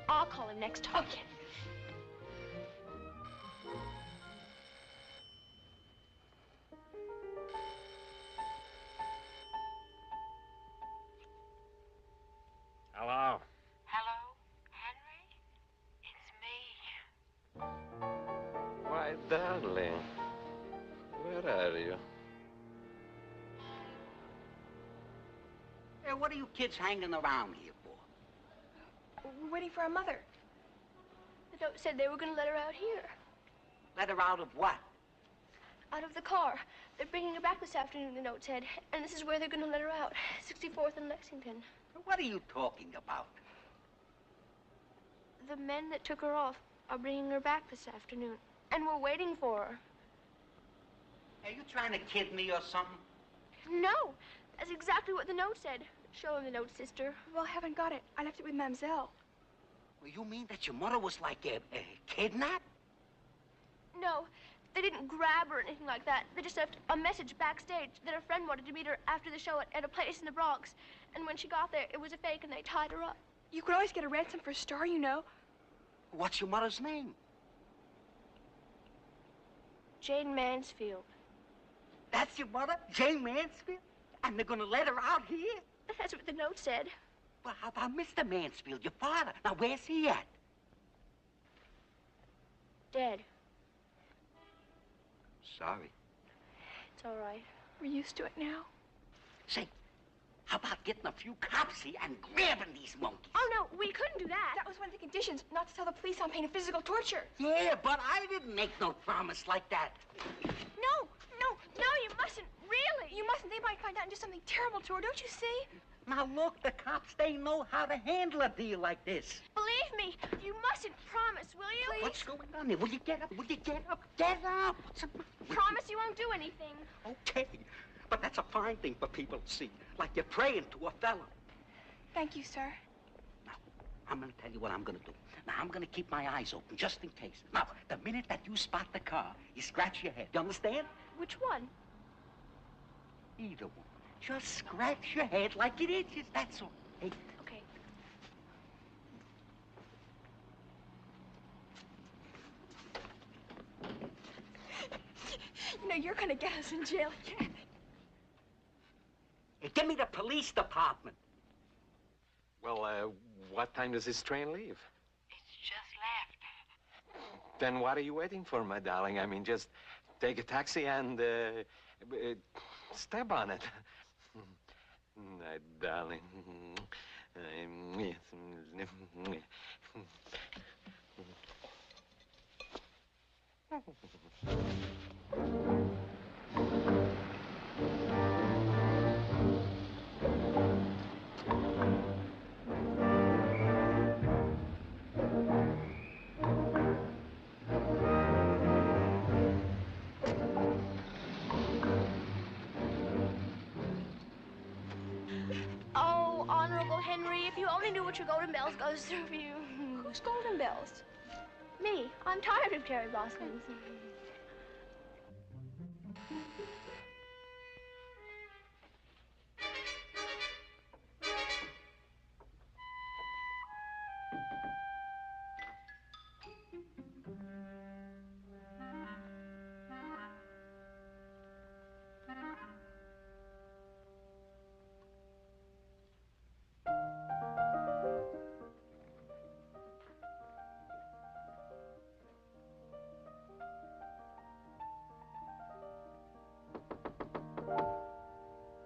I'll call him next time. Okay. Hello. Hello, Henry? It's me. Why, darling, where are you? Hey, what are you kids hanging around here for? We're waiting for our mother. The note said they were going to let her out here. Let her out of what? Out of the car. They're bringing her back this afternoon, the note said. And this is where they're going to let her out. 64th and Lexington. What are you talking about? The men that took her off are bringing her back this afternoon. And we're waiting for her. Are you trying to kid me or something? No. That's exactly what the note said. Show him the note, sister. Well, I haven't got it. I left it with Mademoiselle. Well, you mean that your mother was like a kidnap? No. They didn't grab her or anything like that. They just left a message backstage that a friend wanted to meet her after the show at a place in the Bronx. And when she got there, it was a fake and they tied her up. You could always get a ransom for a star, you know. What's your mother's name? Jane Mansfield. That's your mother, Jane Mansfield? And they're gonna let her out here? That's what the note said. Well, how about Mr. Mansfield, your father? Now, where's he at? Dead. Sorry. It's all right. We're used to it now. Say, how about getting a few cops here and grabbing these monkeys? Oh, no, we couldn't do that. That was one of the conditions, not to tell the police on pain of physical torture. Yeah, but I didn't make no promise like that. No, you mustn't, really. You mustn't. They might find out and do something terrible to her, don't you see? Now, look, the cops, they know how to handle a deal like this. Believe me, you mustn't promise, will you? Please? What's going on here? Will you get up? Will you get up? Get up! What's the... Promise you won't do anything. Okay, but that's a fine thing for people to see, like you're praying to a fella. Thank you, sir. Now, I'm gonna tell you what I'm gonna do. Now, I'm gonna keep my eyes open, just in case. Now, the minute that you spot the car, you scratch your head. You understand? Which one? Either one. Just scratch your head like it itches, that's all. Hey. Okay. You know, you're gonna get us in jail again. Hey, give me the police department. Well, what time does this train leave? It's just left. Then what are you waiting for, my darling? I mean, just take a taxi and step on it. My darling. Oh, Honorable Henry, if you only knew what your golden bells goes through for you. Who's Golden Bells? Me. I'm tired of cherry blossoms.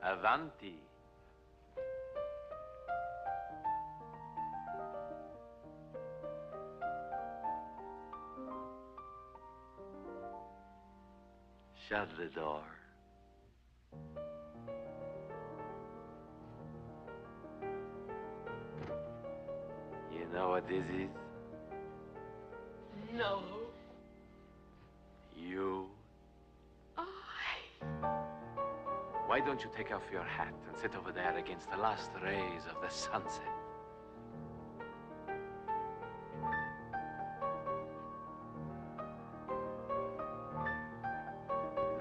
Avanti. Shut the door. You know what this is? No. You. Why don't you take off your hat and sit over there against the last rays of the sunset?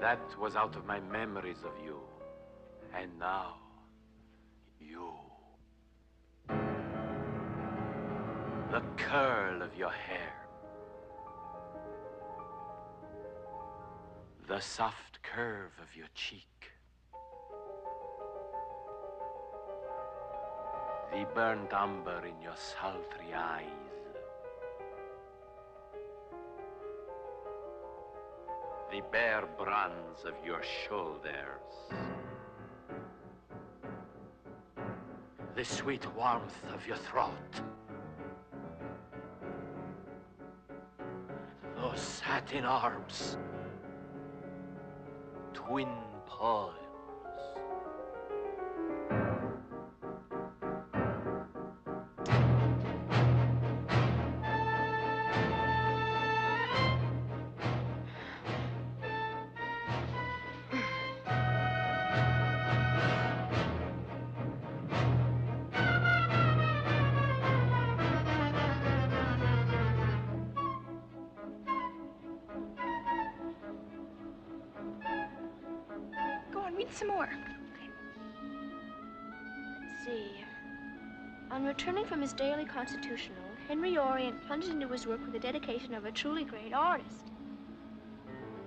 That was out of my memories of you. And now, you. The curl of your hair. The soft curve of your cheek. The burnt umber in your sultry eyes. The bare bronze of your shoulders. The sweet warmth of your throat. Those satin arms. Twin palms. Some more. Let's see. On returning from his daily constitutional, Henry Orient plunged into his work with the dedication of a truly great artist.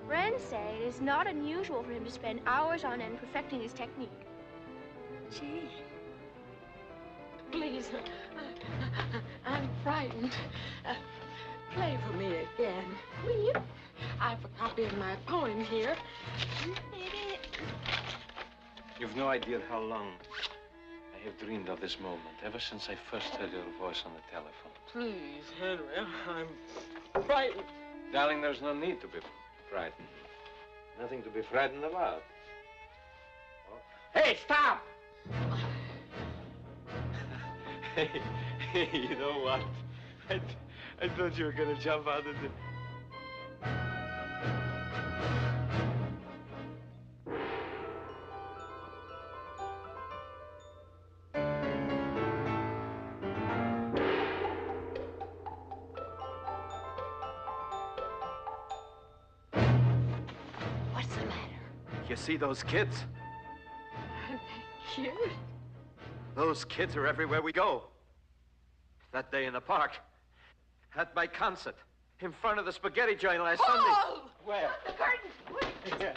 Friends say it is not unusual for him to spend hours on end perfecting his technique. Gee. Please, I'm frightened. Play for me again, will you? I have a copy of my poem here. You've no idea how long I have dreamed of this moment, ever since I first heard your voice on the telephone. Please, Henry, I'm frightened. Darling, there's no need to be frightened. Nothing to be frightened about. Oh. Hey, stop! Hey, you know what? I thought you were going to jump out of the... You see those kids? Aren't they cute? Those kids are everywhere we go. That day in the park, at my concert, in front of the spaghetti joint last Sunday. Where? The curtain! Yeah.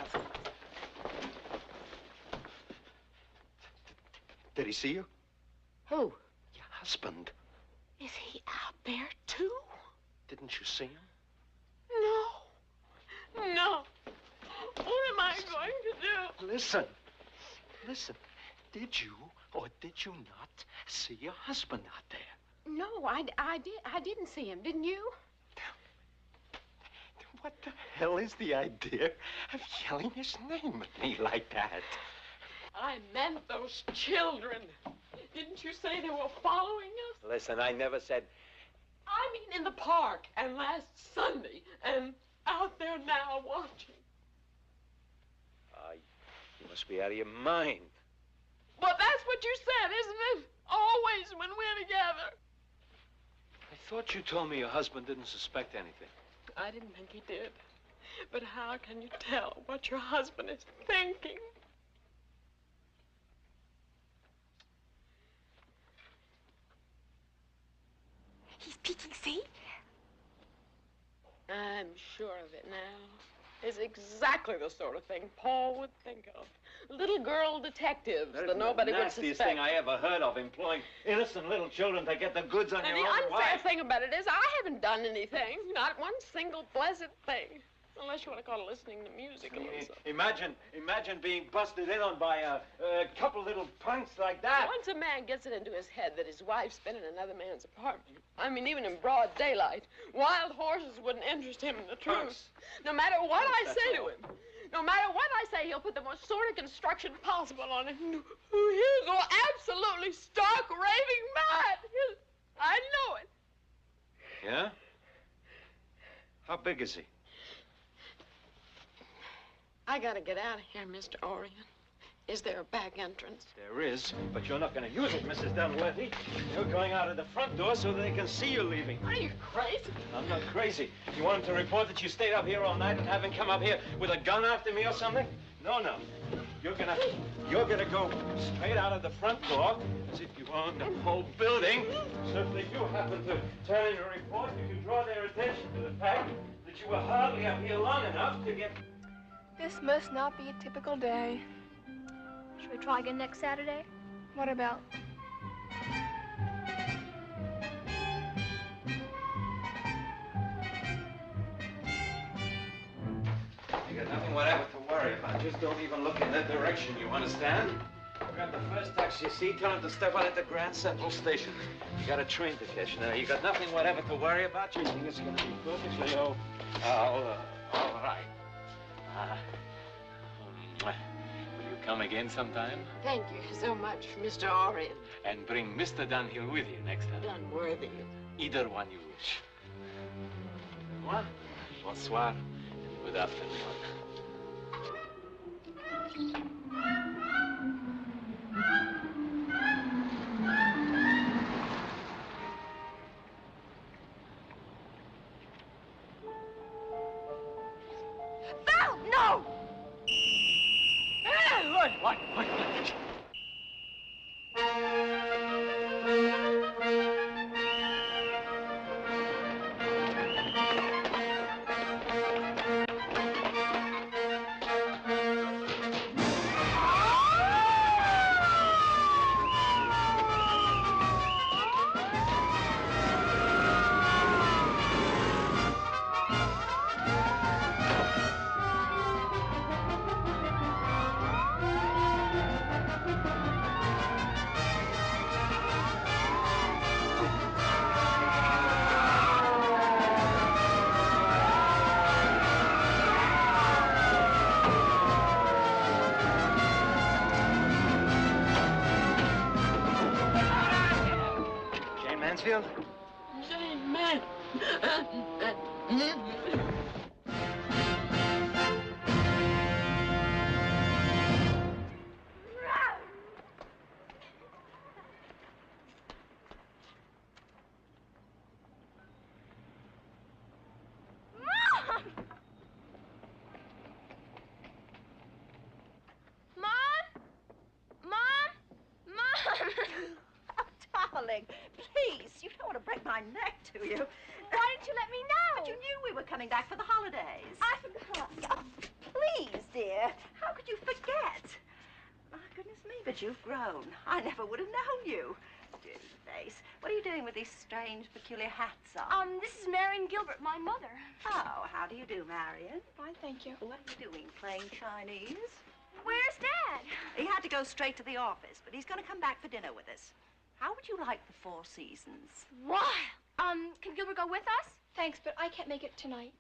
Did he see you? Who? Your husband. Is he out there, too? Didn't you see him? No. No. What am I going to do? Listen. Did you or did you not see your husband out there? No, I didn't see him. Didn't you? What the hell is the idea of yelling his name at me like that? I meant those children. Didn't you say they were following us? Listen, I never said... I mean in the park and last Sunday and out there now watching. You must be out of your mind. Well, that's what you said, isn't it? Always when we're together. I thought you told me your husband didn't suspect anything. I didn't think he did. But how can you tell what your husband is thinking? He's peeking, see? I'm sure of it now. It's exactly the sort of thing Paul would think of. Little girl detectives that nobody would suspect. The nastiest thing I ever heard of, employing innocent little children to get the goods on your own wife. And the unfair thing about it is I haven't done anything. Not one single blessed thing. Unless you want to call it listening to music or something. Imagine being busted in on by a couple little punks like that. Once a man gets it into his head that his wife's been in another man's apartment, I mean, even in broad daylight, wild horses wouldn't interest him in the truth. Punks. No matter what I say to him, no matter what I say, he'll put the most sordid construction possible on it. He'll go absolutely stark, raving mad. I know it. Yeah? How big is he? I gotta get out of here, Mr. Orient. Is there a back entrance? There is, but you're not going to use it, Mrs. Dunworthy. You're going out of the front door so they can see you leaving. Are you crazy? I'm not crazy. You want them to report that you stayed up here all night and have him come up here with a gun after me or something? No, no. You're gonna go straight out of the front door as if you owned the whole building. So if they do happen to turn in a report, you can draw their attention to the fact that you were hardly up here long enough to get... This must not be a typical day. Should we try again next Saturday? What about? You got nothing whatever to worry about. Just don't even look in that direction, you understand? Grab the first taxi you see, tell him to step out at the Grand Central Station. You got a train to catch now. You got nothing whatever to worry about. You think it's gonna be perfectly all right. Will you come again sometime? Thank you so much, Mr. Orient. And bring Mr. Dunhill with you next time. Dunworthy. Either one you wish. Au revoir, bonsoir, and good afternoon. Val, no! What? Mansfield? Jane Man. Darling, please, you don't want to break my neck, do you? Why didn't you let me know? But you knew we were coming back for the holidays. I forgot. Oh, please, dear. How could you forget? My goodness me, but you've grown. I never would have known you. Dear face, what are you doing with these strange, peculiar hats on? This is Marion Gilbert, my mother. Oh, how do you do, Marion? Fine, thank you. What are you doing, playing Chinese? Where's Dad? He had to go straight to the office, but he's going to come back for dinner with us. How would you like the Four Seasons? What? Can Gilbert go with us? Thanks, but I can't make it tonight.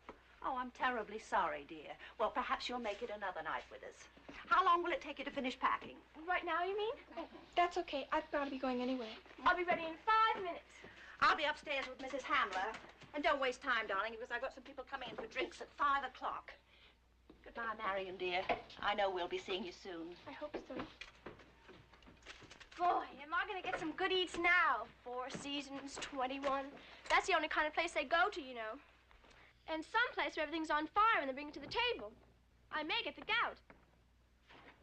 Oh, I'm terribly sorry, dear. Well, perhaps you'll make it another night with us. How long will it take you to finish packing? Right now, you mean? Oh, that's okay. I've got to be going anyway. I'll be ready in 5 minutes. I'll be upstairs with Mrs. Hamler. And don't waste time, darling, because I've got some people coming in for drinks at 5 o'clock. Goodbye, Marion, dear. I know we'll be seeing you soon. I hope so. Boy, am I going to get some good eats now. 4 Seasons, 21. That's the only kind of place they go to, you know. And some place where everything's on fire and they bring it to the table. I may get the gout.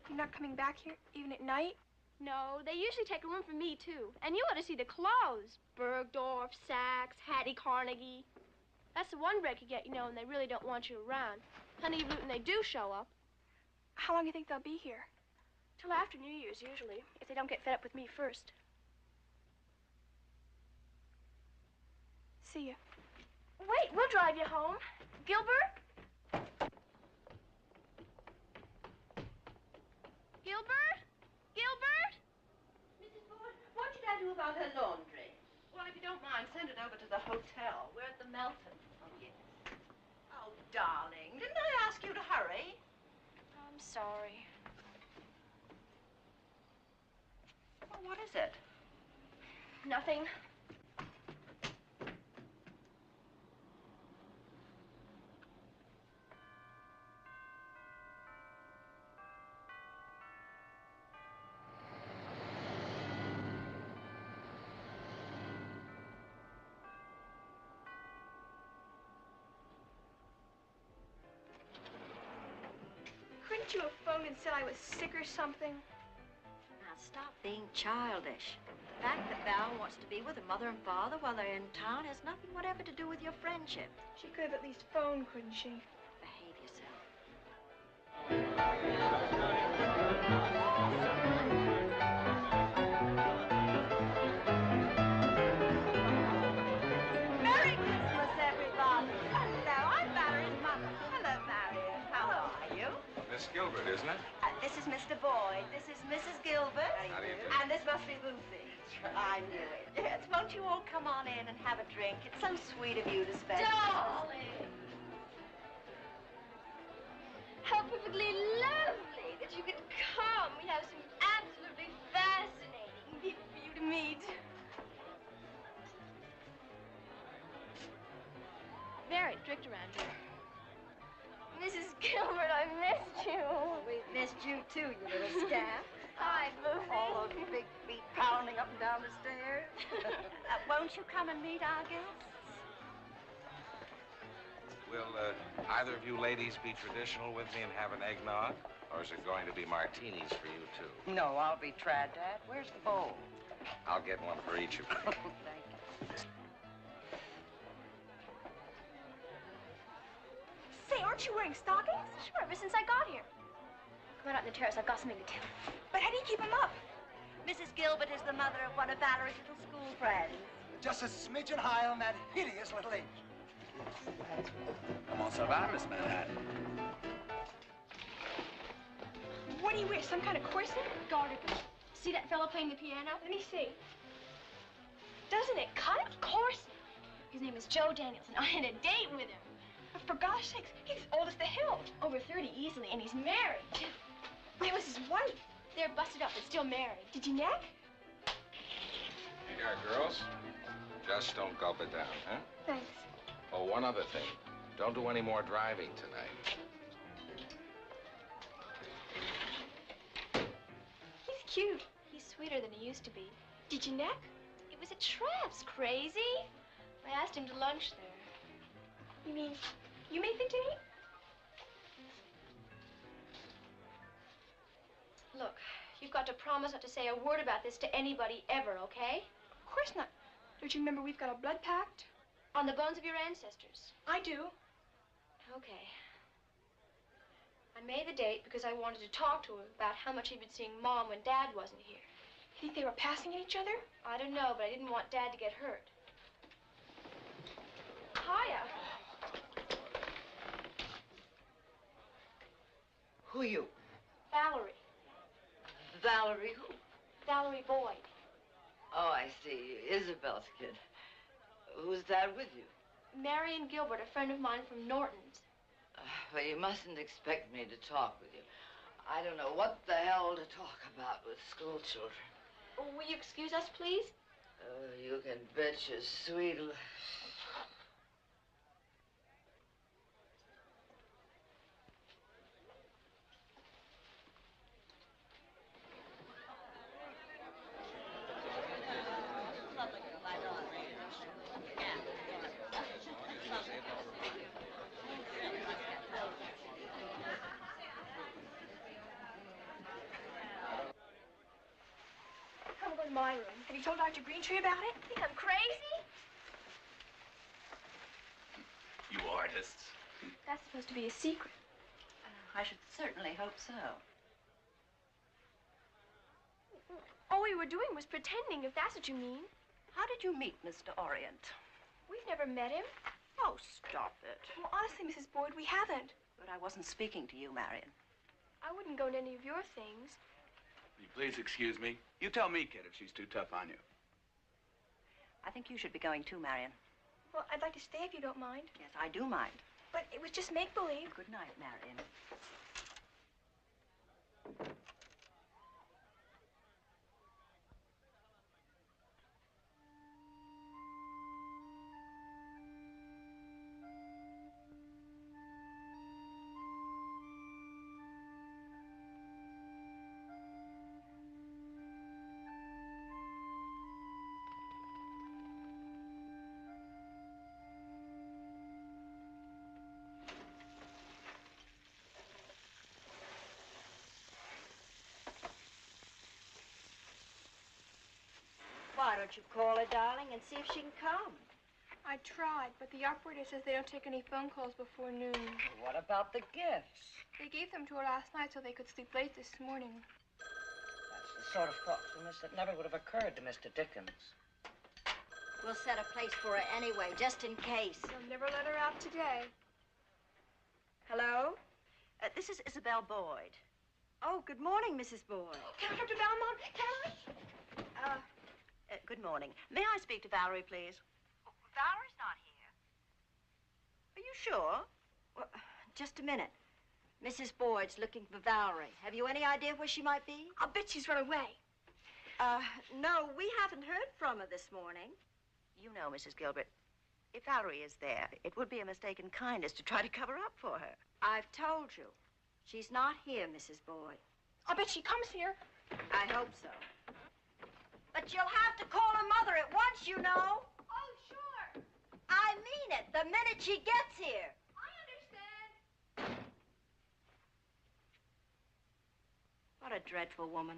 You're not coming back here, even at night? No, they usually take a room for me, too. And you ought to see the clothes. Bergdorf, Saks, Hattie Carnegie. That's the one break you get, you know, and they really don't want you around. Honey, when they do show up. How long do you think they'll be here? Till after New Year's, usually, if they don't get fed up with me first. See ya. Wait, we'll drive you home. Gilbert? Gilbert? Gilbert? Mrs. Ford, what should I do about her laundry? Well, if you don't mind, send it over to the hotel. We're at the Melton. Oh, yes. Oh, darling, didn't I ask you to hurry? I'm sorry. Well, what is it? Nothing. Couldn't you have phoned and said I was sick or something? Now, stop being childish. The fact that Val wants to be with her mother and father while they're in town has nothing whatever to do with your friendship. She could have at least phoned, couldn't she? Behave yourself. Merry Christmas, everybody. Hello, I'm Valerie's mother. Hello, Marion. How are you? Miss Gilbert, isn't it? This is Mr. Boyd. This is Mrs. Gilbert. How do you do? And this must be Lucy. I knew it. Yes, won't you all come on in and have a drink? It's so sweet of you to spend. Darling! How perfectly lovely that you could come. We have some absolutely fascinating people for you to meet. Very strict around here. Mrs. Gilbert, I missed you. We missed you too, you little scamp. Hi, Lucy. All those big feet pounding up and down the stairs. Won't you come and meet our guests? Will either of you ladies be traditional with me and have an eggnog? Or is it going to be martinis for you, too? No, I'll be trad, Dad. Where's the bowl? I'll get one for each of you. Thank you. Say, aren't you wearing stockings? Sure, ever since I got here. Come on out on the terrace. I've got something to tell you. But how do you keep them up? Mrs. Gilbert is the mother of one of Valerie's little school friends. Just a smidgen high on that hideous little inch. Comment ça va, Miss Manhattan? What do you wear, some kind of corset? Garter. See that fellow playing the piano? Let me see. Doesn't it cut? Of course. His name is Joe Daniels, and I had a date with him. But for gosh sakes, he's as old as the hill. Over 30 easily, and he's married, too. Where was his wife? They're busted up, but still married. Did you neck? Here, girls. Just don't gulp it down, huh? Thanks. Oh, one other thing. Don't do any more driving tonight. He's cute. He's sweeter than he used to be. Did you neck? It was a trap's crazy. I asked him to lunch there. You mean, you made things to eat? Look, you've got to promise not to say a word about this to anybody ever, okay? Of course not. Don't you remember we've got a blood pact? On the bones of your ancestors. I do. Okay. I made the date because I wanted to talk to him about how much he'd been seeing Mom when Dad wasn't here. You think they were passing at each other? I don't know, but I didn't want Dad to get hurt. Hiya. Who are you? Valerie. Valerie who? Valerie Boyd. Oh, I see. Isabel's kid. Who's that with you? Marion Gilbert, a friend of mine from Norton's. Well, you mustn't expect me to talk with you. I don't know what the hell to talk about with school children. Oh, will you excuse us, please? You can bet your sweet... My room. Have you told Dr. Greentree about it? Think I'm crazy? You artists. That's supposed to be a secret. I should certainly hope so. All we were doing was pretending, if that's what you mean. How did you meet Mr. Orient? We've never met him. Oh, stop it. Well, honestly, Mrs. Boyd, we haven't. But I wasn't speaking to you, Marion. I wouldn't go to any of your things. Will you please excuse me? You tell me, kid, if she's too tough on you. I think you should be going too, Marion. Well, I'd like to stay if you don't mind. Yes, I do mind. But it was just make-believe. Good night, Marion. don't you call her, darling, and see if she can come? I tried, but the operator says they don't take any phone calls before noon. What about the gifts? They gave them to her last night so they could sleep late this morning. That's the sort of thoughtfulness that never would have occurred to Mr. Dickens. We'll set a place for her anyway, just in case. They'll never let her out today. Hello? This is Isabel Boyd. Oh, good morning, Mrs. Boyd. Can I come to Belmont? Can I? Good morning. May I speak to Valerie, please? Valerie's not here. Are you sure? Well, just a minute. Mrs. Boyd's looking for Valerie. Have you any idea where she might be? I'll bet she's run away. No, we haven't heard from her this morning. You know, Mrs. Gilbert, if Valerie is there, it would be a mistaken kindness to try to cover up for her. I've told you. She's not here, Mrs. Boyd. I'll bet she comes here. I hope so. But you'll have to call her mother at once, you know. Oh, sure. I mean it, the minute she gets here. I understand. What a dreadful woman.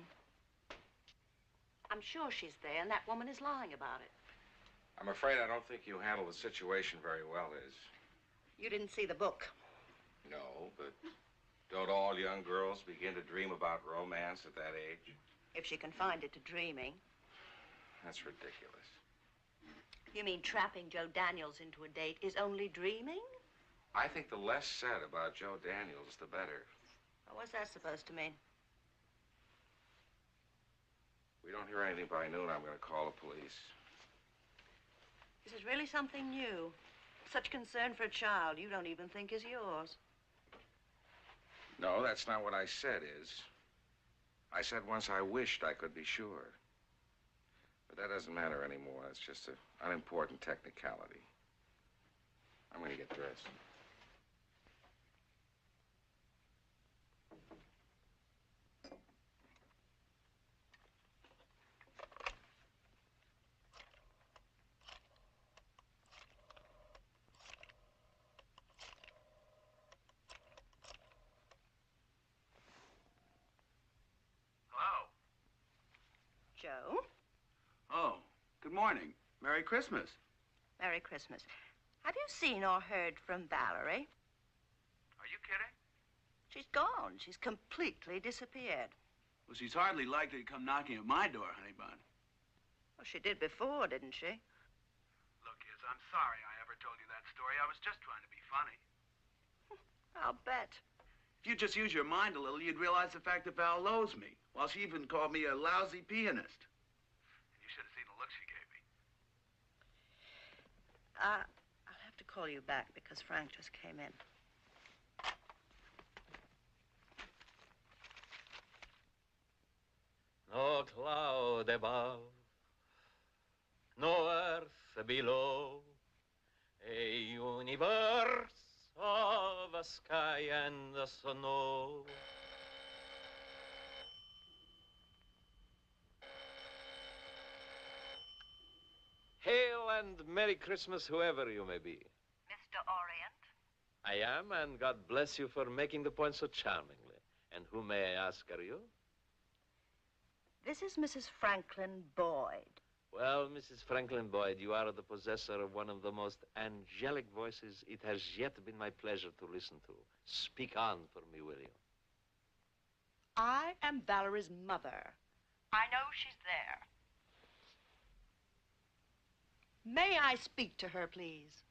I'm sure she's there, and that woman is lying about it. I'm afraid I don't think you handled the situation very well, Liz. You didn't see the book. No, but don't all young girls begin to dream about romance at that age? If she can find it to dreaming. That's ridiculous. You mean trapping Joe Daniels into a date is only dreaming? I think the less said about Joe Daniels, the better. Well, what's that supposed to mean? If we don't hear anything by noon, I'm going to call the police. This is really something new. Such concern for a child you don't even think is yours. No, that's not what I said, I said once I wished I could be sure. But that doesn't matter anymore. It's just an unimportant technicality. I'm going to get dressed. Joe? Oh, good morning. Merry Christmas. Merry Christmas. Have you seen or heard from Valerie? Are you kidding? She's gone. She's completely disappeared. Well, she's hardly likely to come knocking at my door, honey bun. Well, she did before, didn't she? Look, Liz, I'm sorry I ever told you that story. I was just trying to be funny. I'll bet. If you just use your mind a little, you'd realize the fact that Val loathes me. Well, she even called me a lousy pianist. And you should have seen the look she gave me. I'll have to call you back because Frank just came in. No cloud above, no earth below, a universe of a sky and a snow. Hail and Merry Christmas, whoever you may be. Mr. Orient? I am, and God bless you for making the point so charmingly. And who, may I ask, are you? This is Mrs. Franklin Boyd. Well, Mrs. Franklin Boyd, you are the possessor of one of the most angelic voices it has yet been my pleasure to listen to. Speak on for me, will you? I am Valerie's mother. I know she's there. May I speak to her, please?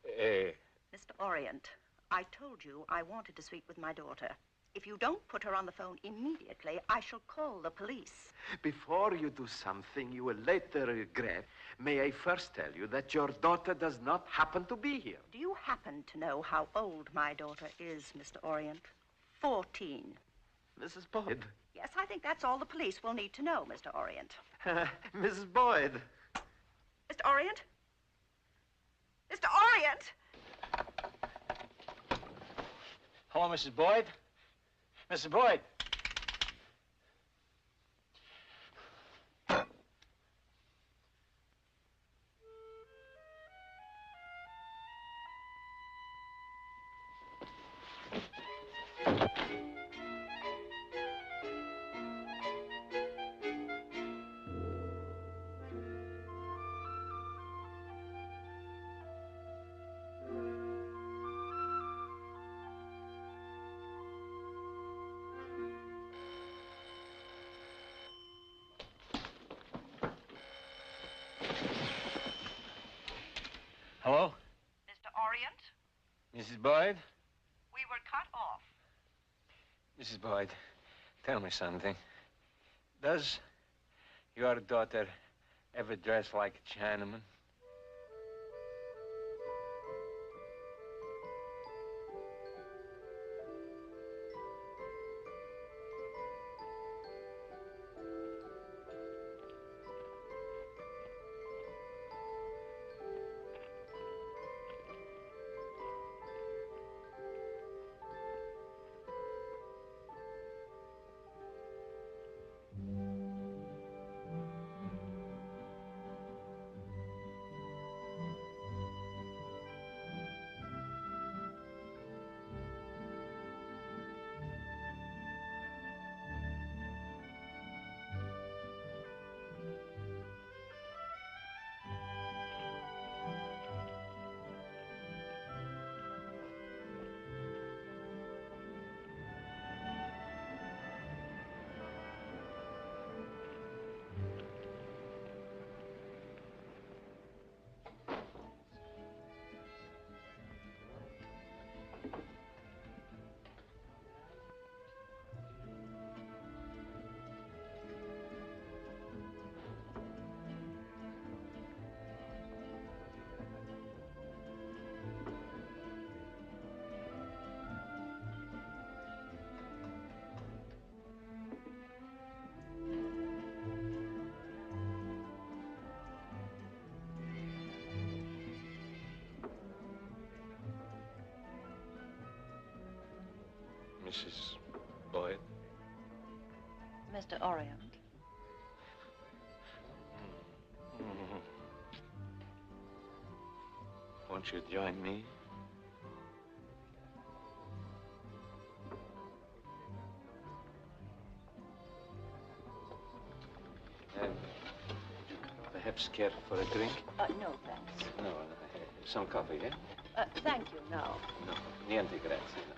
Mr. Orient, I told you I wanted to speak with my daughter. If you don't put her on the phone immediately, I shall call the police. Before you do something you will later regret, may I first tell you that your daughter does not happen to be here. Do you happen to know how old my daughter is, Mr. Orient? 14. Mrs. Boyd. Yes, I think that's all the police will need to know, Mr. Orient. Mrs. Boyd. Mr. Orient? Mr. Orient! Hello, Mrs. Boyd. Mrs. Boyd. Hello? Mr. Orient? Mrs. Boyd? We were cut off. Mrs. Boyd, tell me something. Does your daughter ever dress like a Chinaman? Mrs. Boyd? Mr. Orient. Won't you join me? Would you perhaps care for a drink? No, thanks. No, some coffee, eh? Thank you, no. No, niente grazie, no.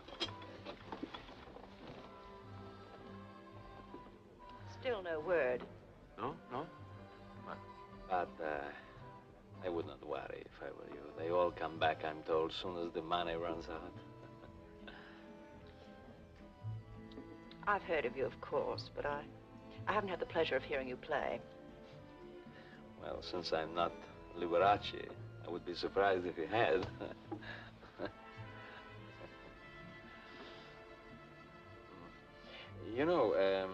Still no word. No? No? But I would not worry if I were you. They all come back, I'm told, as soon as the money runs out. I've heard of you, of course, but I haven't had the pleasure of hearing you play. Well, since I'm not Liberace, I would be surprised if you had. You know,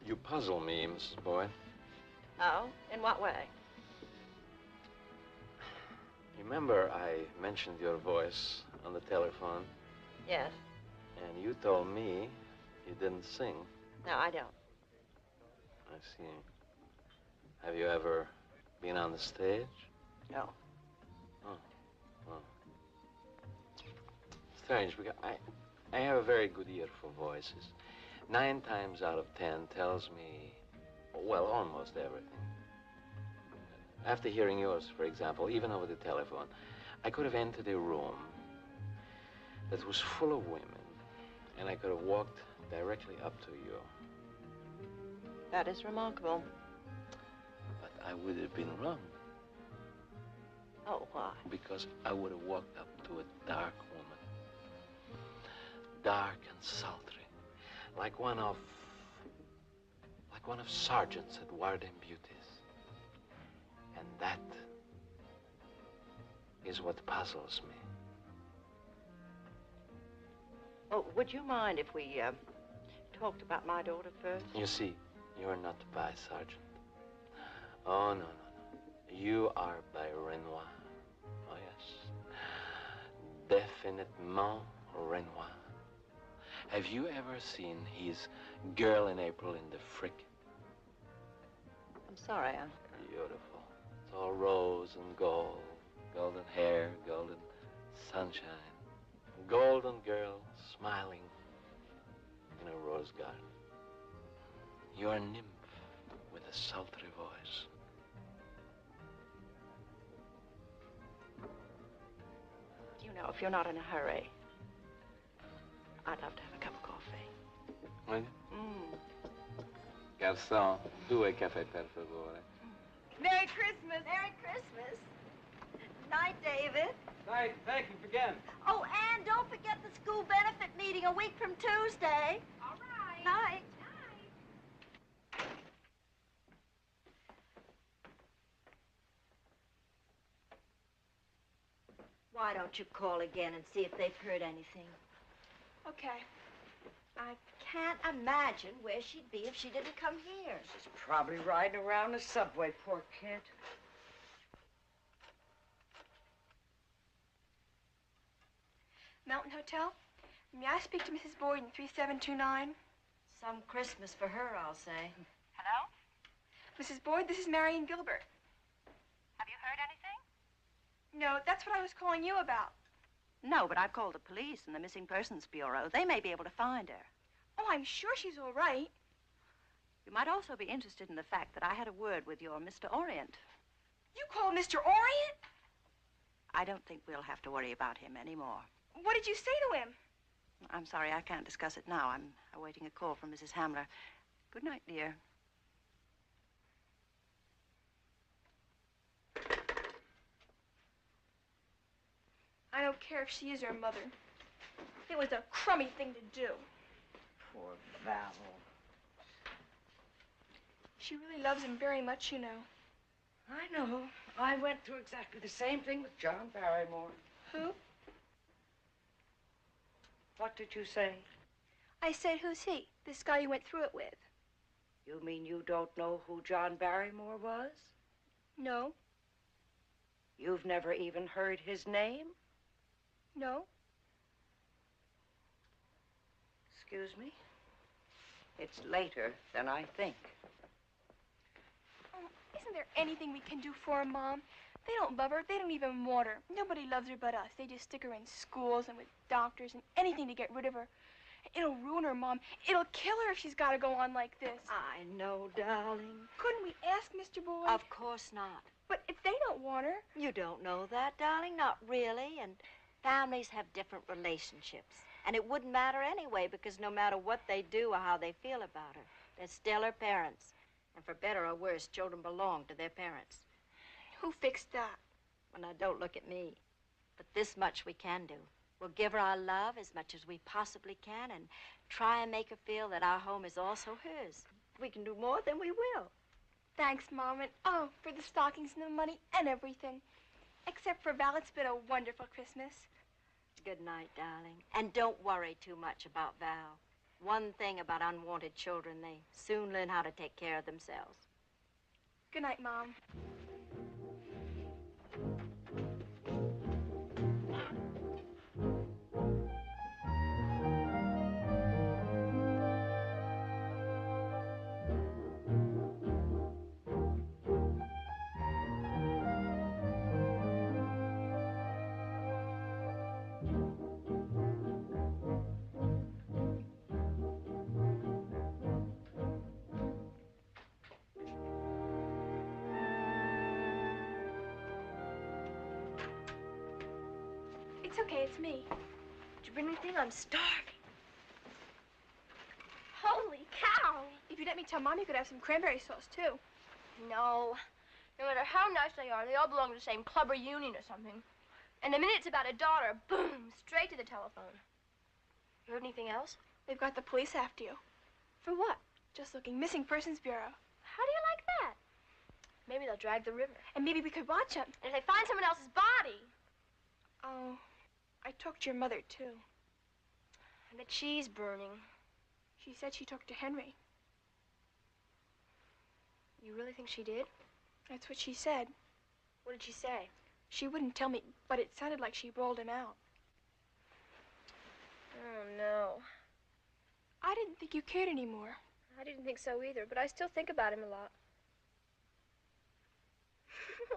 you puzzle me, Mrs. Boyd. Oh? In what way? Remember I mentioned your voice on the telephone? Yes. And you told me you didn't sing. No, I don't. I see. Have you ever been on the stage? No. Oh, well. Strange, because I have a very good ear for voices. 9 times out of 10 tells me, well, almost everything. After hearing yours, for example, even over the telephone, I could have entered a room that was full of women, and I could have walked directly up to you. That is remarkable. But I would have been wrong. Oh, why? Because I would have walked up to a dark woman. Dark and sultry. Like one of Sargent's at Warden Beauties. And that is what puzzles me. Oh, would you mind if we talked about my daughter first? You see, you're not by Sargent. Oh, no, no, no. You are by Renoir. Oh, yes. Définitivement Renoir. Have you ever seen his Girl in April in the Frick? I'm sorry, Beautiful. It's all rose and gold. Golden hair, golden sunshine. Golden girl smiling in a rose garden. You're a nymph with a sultry voice. You know, if you're not in a hurry, I'd love to have a cup of coffee. Will you? Garçon, 2 caffè, per favore. Merry Christmas! Merry Christmas! Night, David. Night. Thank you again. Oh, and don't forget the school benefit meeting a week from Tuesday. All right. Night. Why don't you call again and see if they've heard anything? Okay. I can't imagine where she'd be if she didn't come here. She's probably riding around the subway, poor kid. Mountain Hotel? May I speak to Mrs. Boyd in 3729? Some Christmas for her, I'll say. Hello? Mrs. Boyd, this is Marion Gilbert. Have you heard anything? No, that's what I was calling you about. No, but I've called the police and the Missing Persons Bureau. They may be able to find her. Oh, I'm sure she's all right. You might also be interested in the fact that I had a word with your Mr. Orient. You called Mr. Orient? I don't think we'll have to worry about him anymore. What did you say to him? I'm sorry, I can't discuss it now. I'm awaiting a call from Mrs. Hamler. Good night, dear. I don't care if she is her mother. It was a crummy thing to do. Poor Val. She really loves him very much, you know. I know. I went through exactly the same thing with John Barrymore. Who? What did you say? I said, who's he? This guy you went through it with. You mean you don't know who John Barrymore was? No. You've never even heard his name? No. Excuse me? It's later than I think. Oh, isn't there anything we can do for her, Mom? They don't love her. They don't even want her. Nobody loves her but us. They just stick her in schools and with doctors and anything to get rid of her. It'll ruin her, Mom. It'll kill her if she's got to go on like this. I know, darling. Couldn't we ask Mr. Boyd? Of course not. But if they don't want her... You don't know that, darling. Not really. And families have different relationships. And it wouldn't matter anyway, because no matter what they do or how they feel about her, they're still her parents. And for better or worse, children belong to their parents. Who fixed that? Well, now, don't look at me. But this much we can do. We'll give her our love as much as we possibly can and try and make her feel that our home is also hers. If we can do more, then we will. Thanks, Mom, and oh, for the stockings and the money and everything. Except for Val, it's been a wonderful Christmas. Good night, darling. And don't worry too much about Val. One thing about unwanted children, they soon learn how to take care of themselves. Good night, Mom. It's okay, it's me. Did you bring anything? I'm starving. Holy cow! If you'd let me tell Mom, you could have some cranberry sauce, too. No. No matter how nice they are, they all belong to the same club or union or something. And the minute it's about a daughter, boom, straight to the telephone. You heard anything else? They've got the police after you. For what? Just looking. Missing Persons Bureau. How do you like that? Maybe they'll drag the river. And maybe we could watch them. And if they find someone else's body. Oh, I talked to your mother, too. I bet she's burning. She said she talked to Henry. You really think she did? That's what she said. What did she say? She wouldn't tell me, but it sounded like she rolled him out. Oh, no. I didn't think you cared anymore. I didn't think so either, but I still think about him a lot.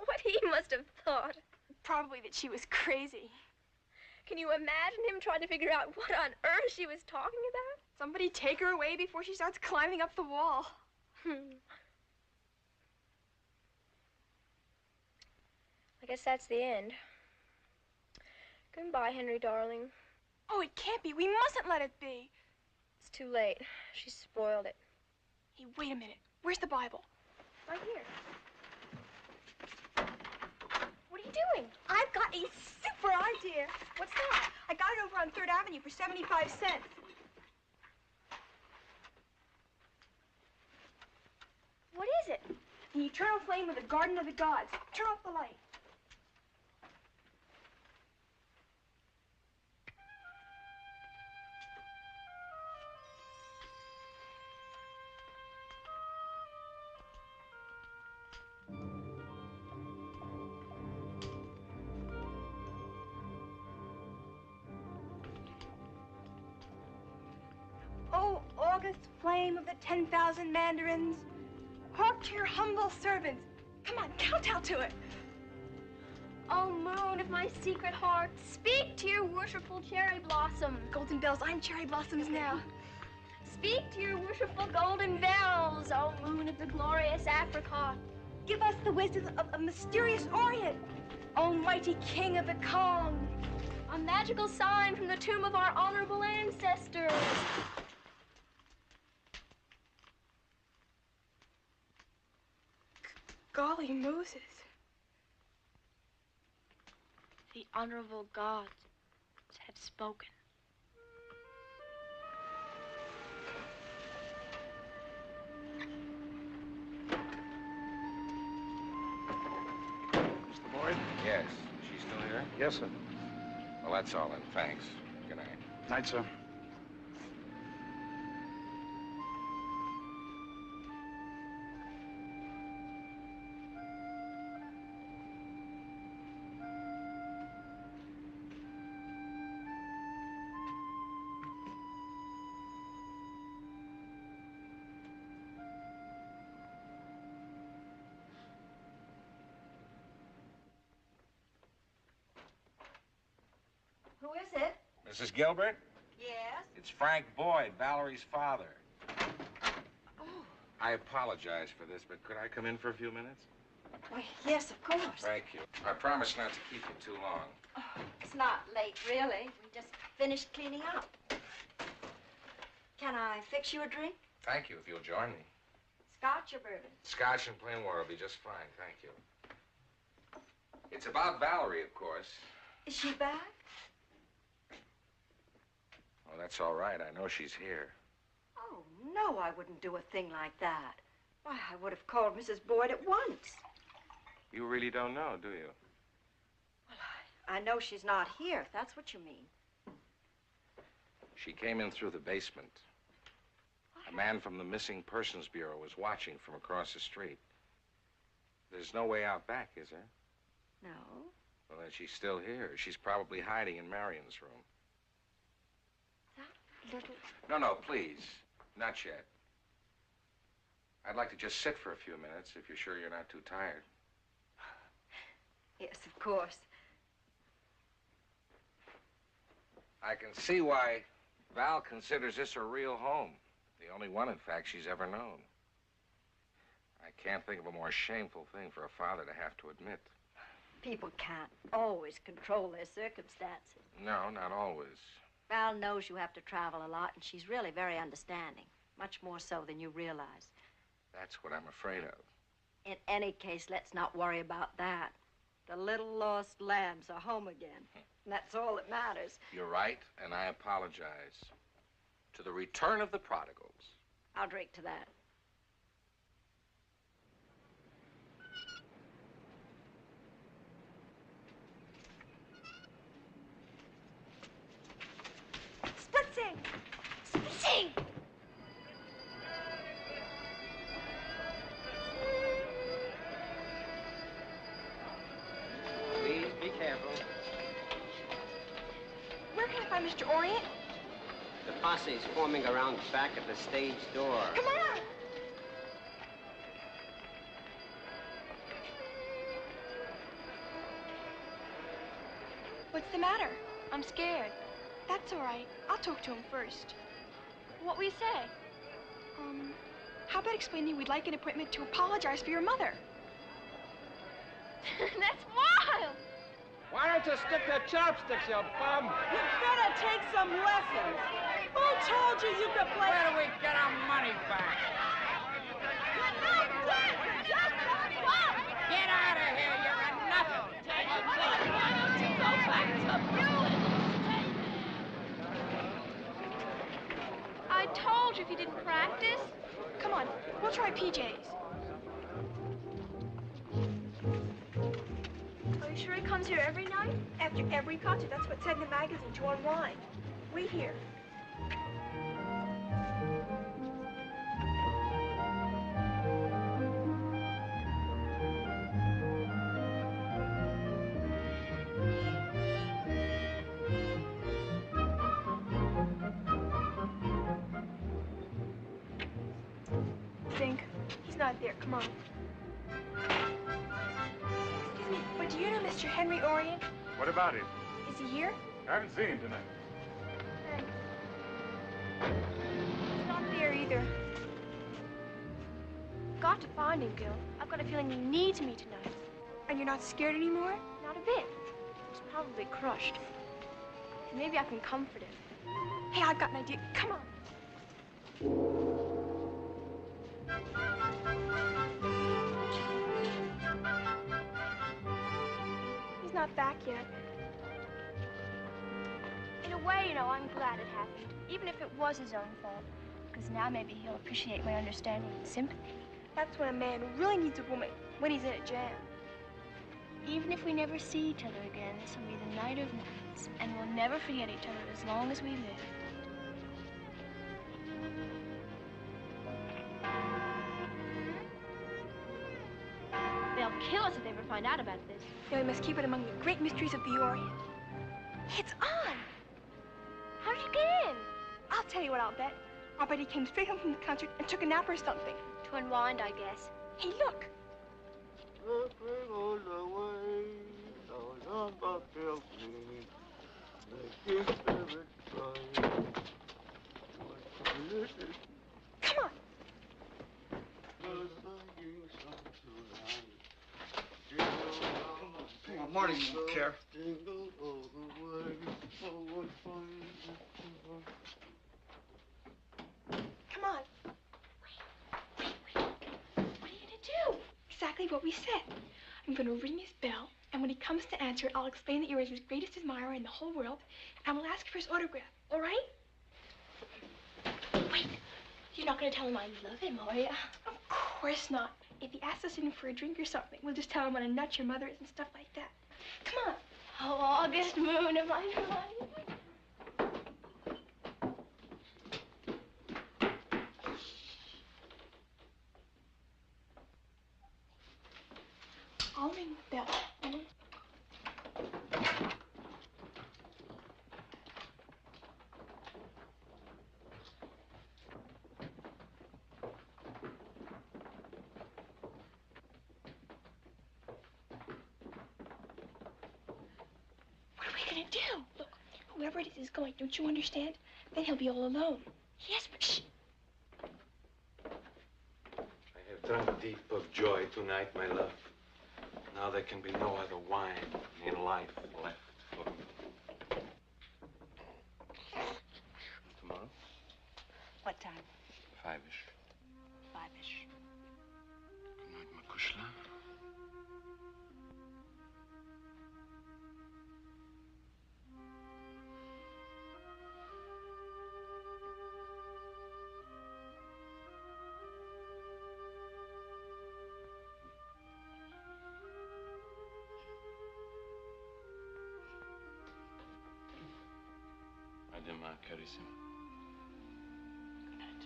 What he must have thought. Probably that she was crazy. Can you imagine him trying to figure out what on earth she was talking about? Somebody take her away before she starts climbing up the wall. I guess that's the end. Goodbye, Henry, darling. Oh, it can't be. We mustn't let it be. It's too late. She spoiled it. Hey, wait a minute. Where's the Bible? Right here. What are you doing? I'm on 3rd Avenue for 75 cents. What is it? The eternal flame of the Garden of the Gods. Turn off the light. Oh, august flame of the 10,000 mandarins, hark to your humble servants. Come on, kowtow to it. Oh, moon of my secret heart, speak to your worshipful cherry blossom. Golden bells, I'm cherry blossoms now. Speak to your worshipful golden bells, oh moon of the glorious apricot. Give us the wisdom of mysterious Orient, oh mighty king of the Kong. A magical sign from the tomb of our honorable ancestors. Golly Moses. The honorable gods have spoken. Mr. Boyd? Yes. Is she still here? Yes, sir. Well, that's all then. Thanks. Good night. Night, sir. Who is it? Mrs. Gilbert? Yes? It's Frank Boyd, Valerie's father. Oh. I apologize for this, but could I come in for a few minutes? Why, yes, of course. Thank you. I promise not to keep you too long. Oh, it's not late, really. We just finished cleaning up. Can I fix you a drink? Thank you, if you'll join me. Scotch or bourbon? Scotch and plain water will be just fine, thank you. It's about Valerie, of course. Is she back? Oh, that's all right. I know she's here. Oh, no, I wouldn't do a thing like that. Why, I would have called Mrs. Boyd at once. You really don't know, do you? Well, I know she's not here, if that's what you mean. She came in through the basement. A man from the Missing Persons Bureau was watching from across the street. There's no way out back, is there? No. Well, then she's still here. She's probably hiding in Marion's room. That little... No, please. Not yet. I'd like to just sit for a few minutes, if you're sure you're not too tired. Yes, of course. I can see why Val considers this her real home. The only one, in fact, she's ever known. I can't think of a more shameful thing for a father to have to admit. People can't always control their circumstances. No, not always. Val knows you have to travel a lot, and she's really very understanding. Much more so than you realize. That's what I'm afraid of. In any case, let's not worry about that. The little lost lambs are home again. And that's all that matters. You're right, and I apologize. To the return of the prodigals. I'll drink to that. Splitsing! Splitsing! Please be careful. Where can I find Mr. Orient? The posse's forming around the back of the stage door. Come on! What's the matter? I'm scared. That's all right. I'll talk to him first. What will you say? How about explaining we'd like an appointment to apologize for your mother? That's wild! Why don't you stick to chopsticks, you bum? You better take some lessons. Who told you you could play? Where do we get our money back? Get out of here, you're a nothing. Why don't you go back to Beulah? if you didn't practice? Come on, we'll try PJs. Are you sure he comes here every night? After every concert, that's what's said in the magazine, to unwind. Wait here. Think. He's not there. Come on. Excuse me, but do you know Mr. Henry Orient? What about him? Is he here? I haven't seen him tonight. Thanks. He's not there either. Got to find him, Gil. I've got a feeling he needs me tonight. And you're not scared anymore? Not a bit. He's probably crushed. Maybe I can comfort him. Hey, I've got an idea. Come on. He's not back yet. In a way, you know, I'm glad it happened, even if it was his own fault. Because now maybe he'll appreciate my understanding and sympathy. That's when a man really needs a woman, when he's in a jam. Even if we never see each other again, this will be the night of nights, and we'll never forget each other as long as we live. They'll kill us if they ever find out about this. Then we must keep it among the great mysteries of the Orient. It's on! How did you get in? I'll tell you what I'll bet. I'll bet he came straight home from the concert and took a nap or something. To unwind, I guess. Hey, look! Come on! Marty won't care. Come on. Wait. What are you gonna do? Exactly what we said. I'm gonna ring his bell, and when he comes to answer it, I'll explain that you're his greatest admirer in the whole world, and we'll ask for his autograph, all right? Wait. You're not gonna tell him I love him, are you? Of course not. If he asks us in for a drink or something, we'll just tell him what a nut your mother is and stuff like that. Come on. Oh, August moon of my life. I'll ring the bell. What are we gonna do? Look, whoever it is going, don't you understand? Then he'll be all alone. Yes, but shh. I have drunk deep of joy tonight, my love. Now there can be no other wine in life left for me. Tomorrow? What time? 5-ish. 5-ish. Good night, Makushla. Adema, carissimo. Good night.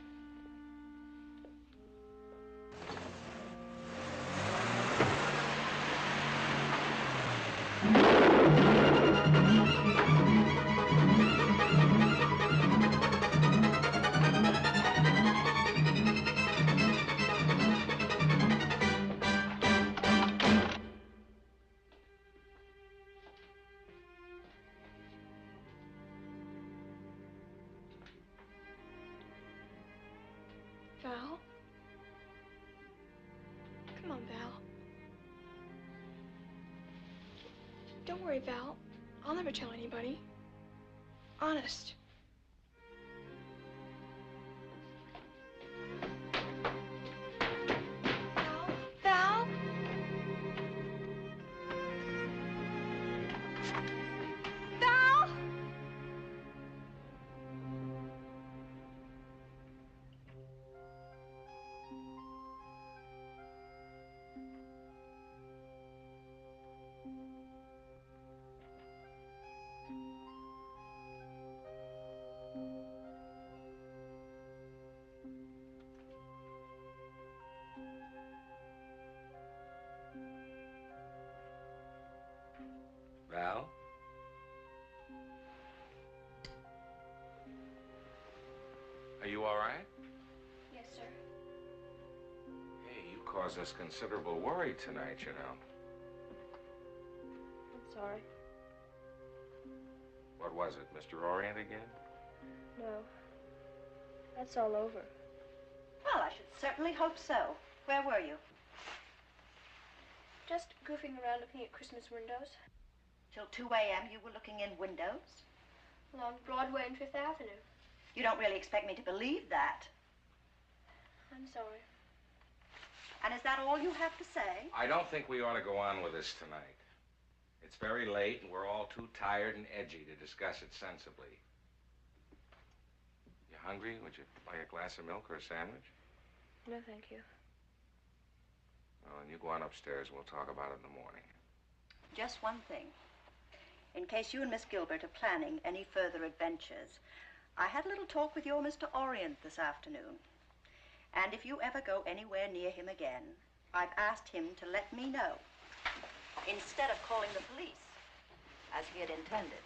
Val? Come on, Val. Don't worry, Val. I'll never tell anybody. Honest. Val? Val? Val? Val? Are you all right? Yes, sir. Hey, you caused us considerable worry tonight, you know. I'm sorry. What was it, Mr. Orient again? No. That's all over. Well, I should certainly hope so. Where were you? Just goofing around looking at Christmas windows. Till 2 a.m. you were looking in windows? Along Broadway and Fifth Avenue. You don't really expect me to believe that. I'm sorry. And is that all you have to say? I don't think we ought to go on with this tonight. It's very late, and we're all too tired and edgy to discuss it sensibly. You hungry? Would you like a glass of milk or a sandwich? No, thank you. Well, then you go on upstairs, and we'll talk about it in the morning. Just one thing. In case you and Miss Gilbert are planning any further adventures, I had a little talk with your Mr. Orient this afternoon. And if you ever go anywhere near him again, I've asked him to let me know, instead of calling the police, as he had intended.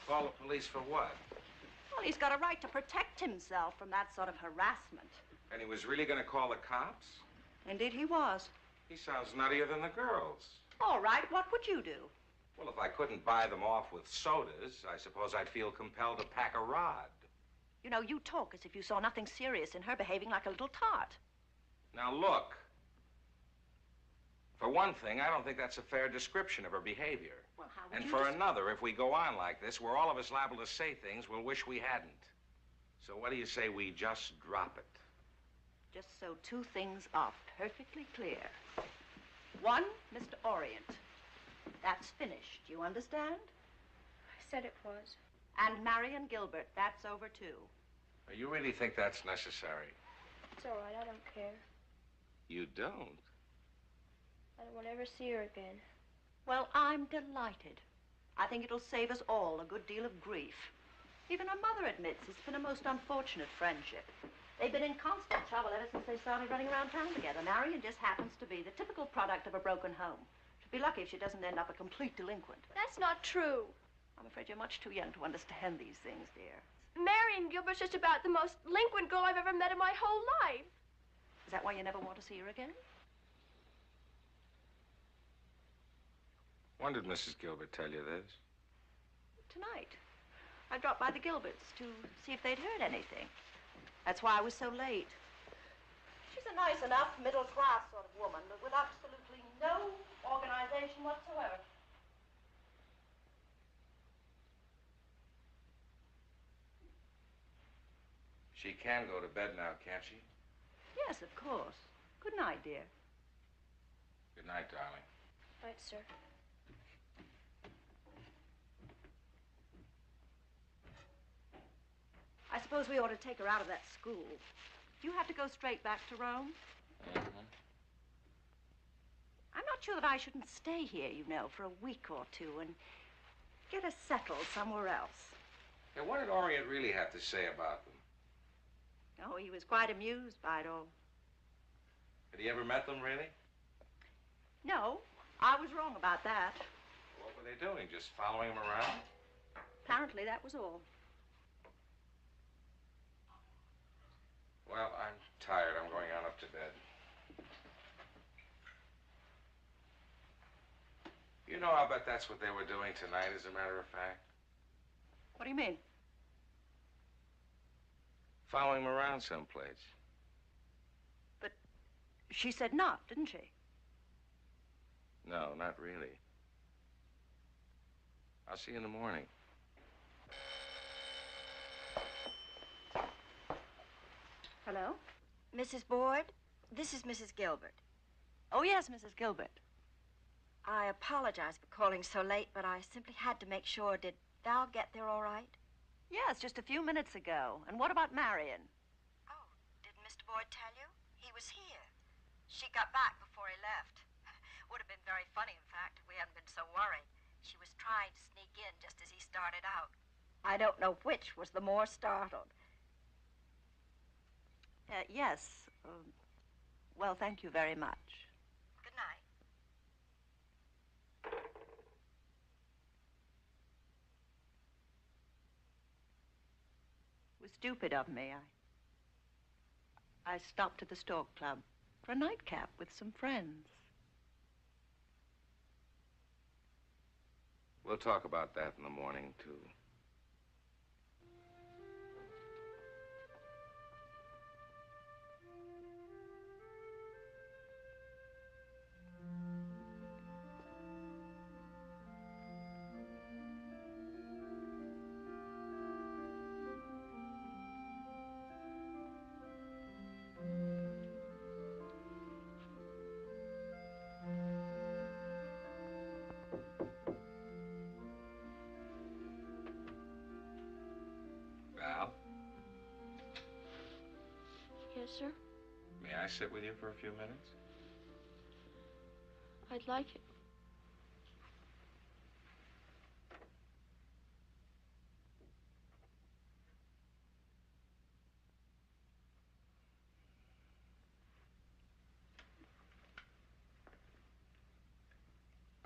Call the police for what? Well, he's got a right to protect himself from that sort of harassment. And he was really going to call the cops? Indeed he was. He sounds nuttier than the girls. All right, what would you do? Well, if I couldn't buy them off with sodas, I suppose I'd feel compelled to pack a rod. You know, you talk as if you saw nothing serious in her behaving like a little tart. Now, look. For one thing, I don't think that's a fair description of her behavior. Well, how would And you for another, if we go on like this, we're all of us liable to say things we'll wish we hadn't. So what do you say we just drop it? Just so 2 things are perfectly clear. 1, Mr. Orient. That's finished, you understand? I said it was. And Marion Gilbert, that's over too. You really think that's necessary? It's all right, I don't care. You don't? I don't want to ever see her again. Well, I'm delighted. I think it'll save us all a good deal of grief. Even her mother admits it's been a most unfortunate friendship. They've been in constant trouble ever since they started running around town together. Marion just happens to be the typical product of a broken home. She'll be lucky if she doesn't end up a complete delinquent. That's not true. I'm afraid you're much too young to understand these things, dear. Marion Gilbert's just about the most delinquent girl I've ever met in my whole life. Is that why you never want to see her again? When did Mrs. Gilbert tell you this? Tonight. I dropped by the Gilberts to see if they'd heard anything. That's why I was so late. She's a nice enough, middle-class sort of woman, but with absolutely no organization whatsoever. She can go to bed now, can't she? Yes, of course. Good night, dear. Good night, darling. Right, sir. I suppose we ought to take her out of that school. Do you have to go straight back to Rome? Mm-hmm. I'm not sure that I shouldn't stay here, you know, for a week or two and get us settled somewhere else. Now, what did Orient really have to say about them? Oh, he was quite amused by it all. Had he ever met them, really? No, I was wrong about that. What were they doing? Just following him around? Apparently, that was all. Well, I'm tired. I'm going on up to bed. You know, I'll bet that's what they were doing tonight, as a matter of fact. What do you mean? Following him around someplace. But she said not, didn't she? No, not really. I'll see you in the morning. Hello? Mrs. Board, this is Mrs. Gilbert. Oh, yes, Mrs. Gilbert. I apologize for calling so late, but I simply had to make sure. Did Val get there all right? Yes, just a few minutes ago. And what about Marion? Oh, did Mr. Boyd tell you? He was here. She got back before he left. Would have been very funny, in fact, if we hadn't been so worried. She was trying to sneak in just as he started out. I don't know which was the more startled. Yes. Well, thank you very much. Good night. was stupid of me. I stopped at the Stork Club for a nightcap with some friends. We'll talk about that in the morning, too. Yes, sir? May I sit with you for a few minutes? I'd like it.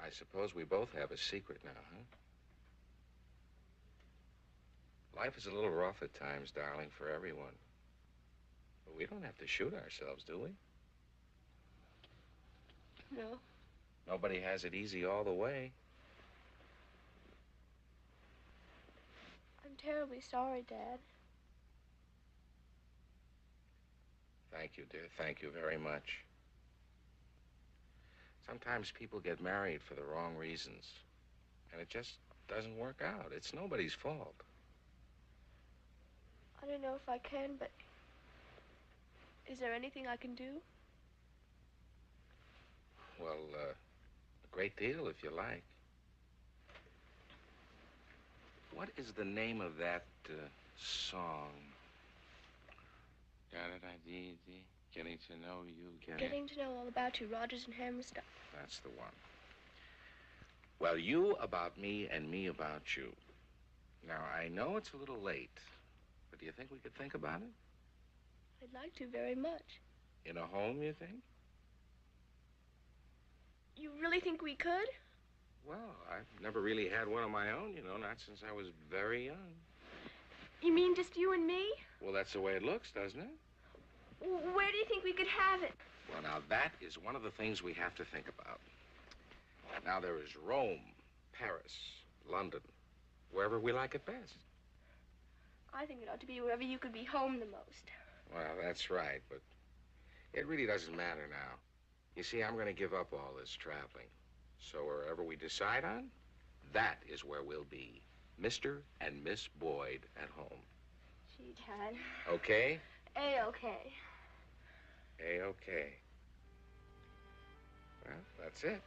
I suppose we both have a secret now, huh? Life is a little rough at times, darling, for everyone. But we don't have to shoot ourselves, do we? No. Nobody has it easy all the way. I'm terribly sorry, Dad. Thank you, dear. Thank you very much. Sometimes people get married for the wrong reasons, and it just doesn't work out. It's nobody's fault. I don't know if I can, but is there anything I can do? Well, a great deal, if you like. What is the name of that song? Getting to know you. Getting to know all about you, Rogers and Hammerstein. That's the one. Well, you about me and me about you. Now, I know it's a little late, but do you think we could think about it? I'd like to very much. In a home, you think? You really think we could? Well, I've never really had one of my own, you know, not since I was very young. You mean just you and me? Well, that's the way it looks, doesn't it? Where do you think we could have it? Well, now, that is one of the things we have to think about. Now, there is Rome, Paris, London, wherever we like it best. I think it ought to be wherever you could be home the most. Well, that's right, but it really doesn't matter now. You see, I'm going to give up all this traveling. So wherever we decide on, that is where we'll be. Mr. and Miss Boyd at home. Gee, Dad. Okay? A-okay. A-okay. Well, that's it.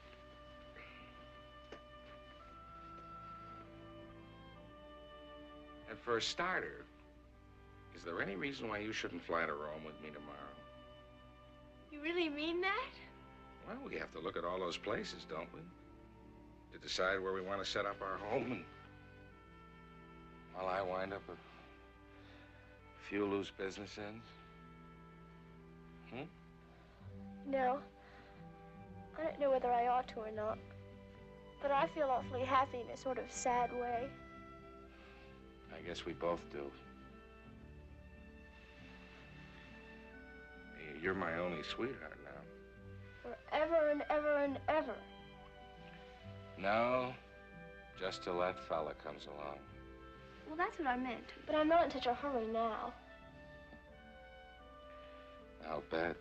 And for a starter, is there any reason why you shouldn't fly to Rome with me tomorrow? You really mean that? Well, we have to look at all those places, don't we? To decide where we want to set up our home, and while I wind up a few loose business ends. No. I don't know whether I ought to or not. But I feel awfully happy in a sort of sad way. I guess we both do. You're my only sweetheart now. Forever and ever and ever. No, just till that fella comes along. Well, that's what I meant. But I'm not in such a hurry now. I'll bet.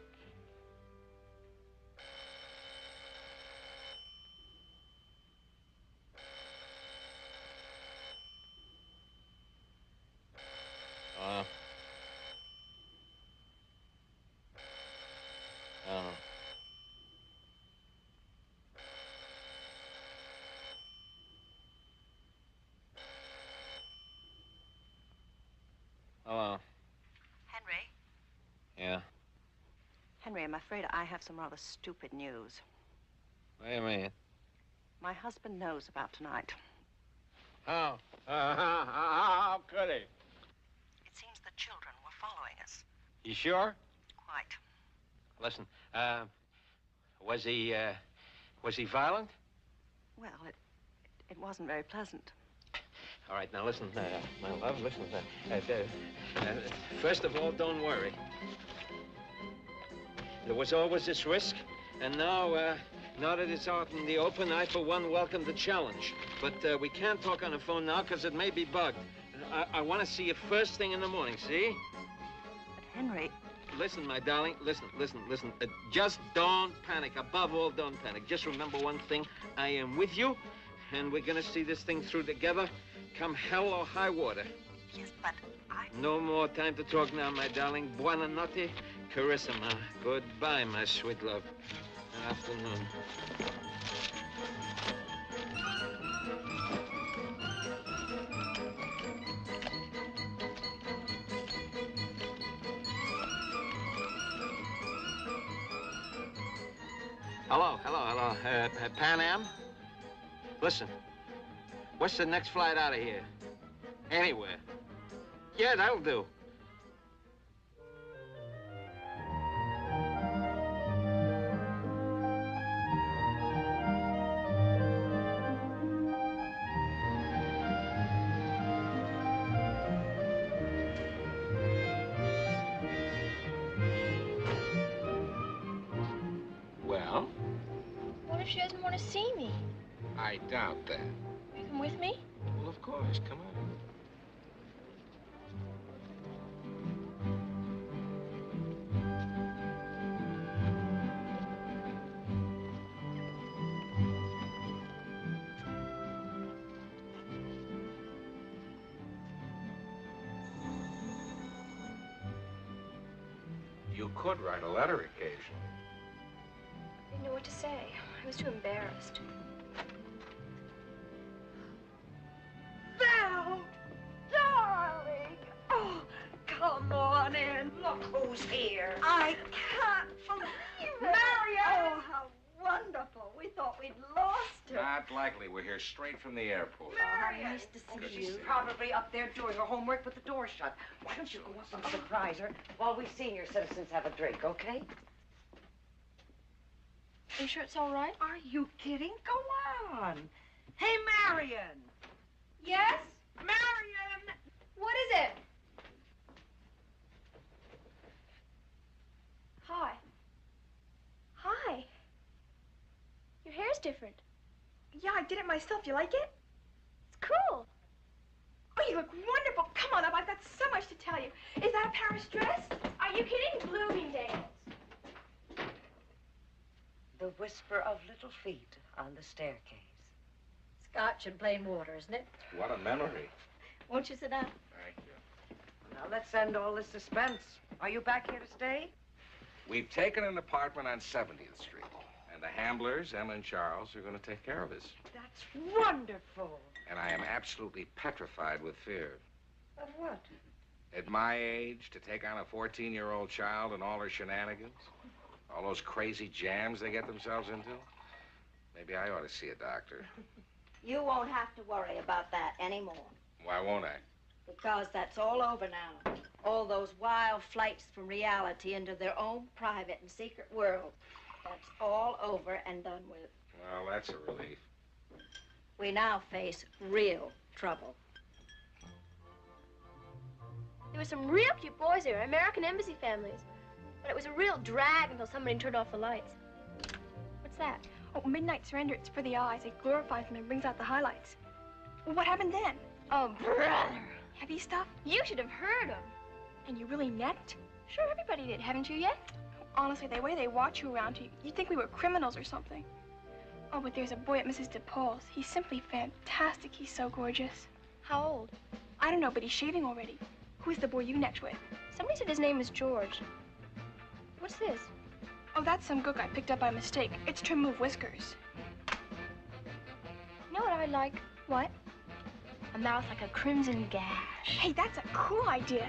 Hello. Henry? Yeah? Henry, I'm afraid I have some rather stupid news. What do you mean? My husband knows about tonight. How? How could he? It seems the children were following us. You sure? Quite. Listen, was he violent? Well, it wasn't very pleasant. All right, now listen, my love, listen. First of all, don't worry. There was always this risk, and now, now that it's out in the open, I, for one, welcome the challenge. But we can't talk on the phone now because it may be bugged. I want to see you first thing in the morning, see? But, Henry... Listen, my darling, listen. Just don't panic. Above all, don't panic. Just remember one thing. I am with you, and we're going to see this thing through together, come hell or high water. Yes, but I... No more time to talk now, my darling. Buona notte, carissima. Goodbye, my sweet love. Good afternoon. Hello. Pan Am? Listen, what's the next flight out of here? Anywhere. Yeah, that'll do. Well? What if she doesn't want to see me? I doubt that. You come with me? Well, of course. Come on. You could write a letter occasionally. I didn't know what to say. I was too embarrassed. Val, darling. Oh, come on in. Look who's here. I can't believe it. Marion. Oh, how wonderful. We thought we'd lost her. Not likely. We're here straight from the airport. Marion. Nice to see you. She's probably up there doing her homework with the door shut. Why don't you go up and surprise her while we senior citizens have a drink, okay? Are you sure it's all right? Are you kidding? Go on. Hey, Marion. Yes? Marion! What is it? Hi. Hi. Your hair's different. Yeah, I did it myself. You like it? It's cool. Oh, you look wonderful. Come on up. I've got so much to tell you. Is that a Paris dress? Are you kidding? Bloomingdale's. The whisper of little feet on the staircase. Scotch and plain water, isn't it? What a memory. Won't you sit down? Thank you. Now, let's end all this suspense. Are you back here to stay? We've taken an apartment on 70th Street. And the Hamblers, Emma and Charles, are going to take care of us. That's wonderful. And I am absolutely petrified with fear. Of what? At my age, to take on a 14-year-old child and all her shenanigans, all those crazy jams they get themselves into, maybe I ought to see a doctor. You won't have to worry about that anymore. Why won't I? Because that's all over now. All those wild flights from reality into their own private and secret world. That's all over and done with. Well, that's a relief. We now face real trouble. There were some real cute boys there, American embassy families. But it was a real drag until somebody turned off the lights. What's that? Oh, midnight surrender. It's for the eyes. It glorifies them and brings out the highlights. Well, what happened then? Oh, brother. Heavy stuff? You should have heard them. And you really necked? Sure, everybody did. Haven't you yet? Honestly, the way they watch you around, you'd think we were criminals or something. Oh, but there's a boy at Mrs. DePaul's. He's simply fantastic. He's so gorgeous. How old? I don't know, but he's shaving already. Who's the boy you necked with? Somebody said his name was George. What's this? Oh, that's some gook I picked up by mistake. It's to remove whiskers. You know what I like? What? A mouth like a crimson gash. Hey, that's a cool idea.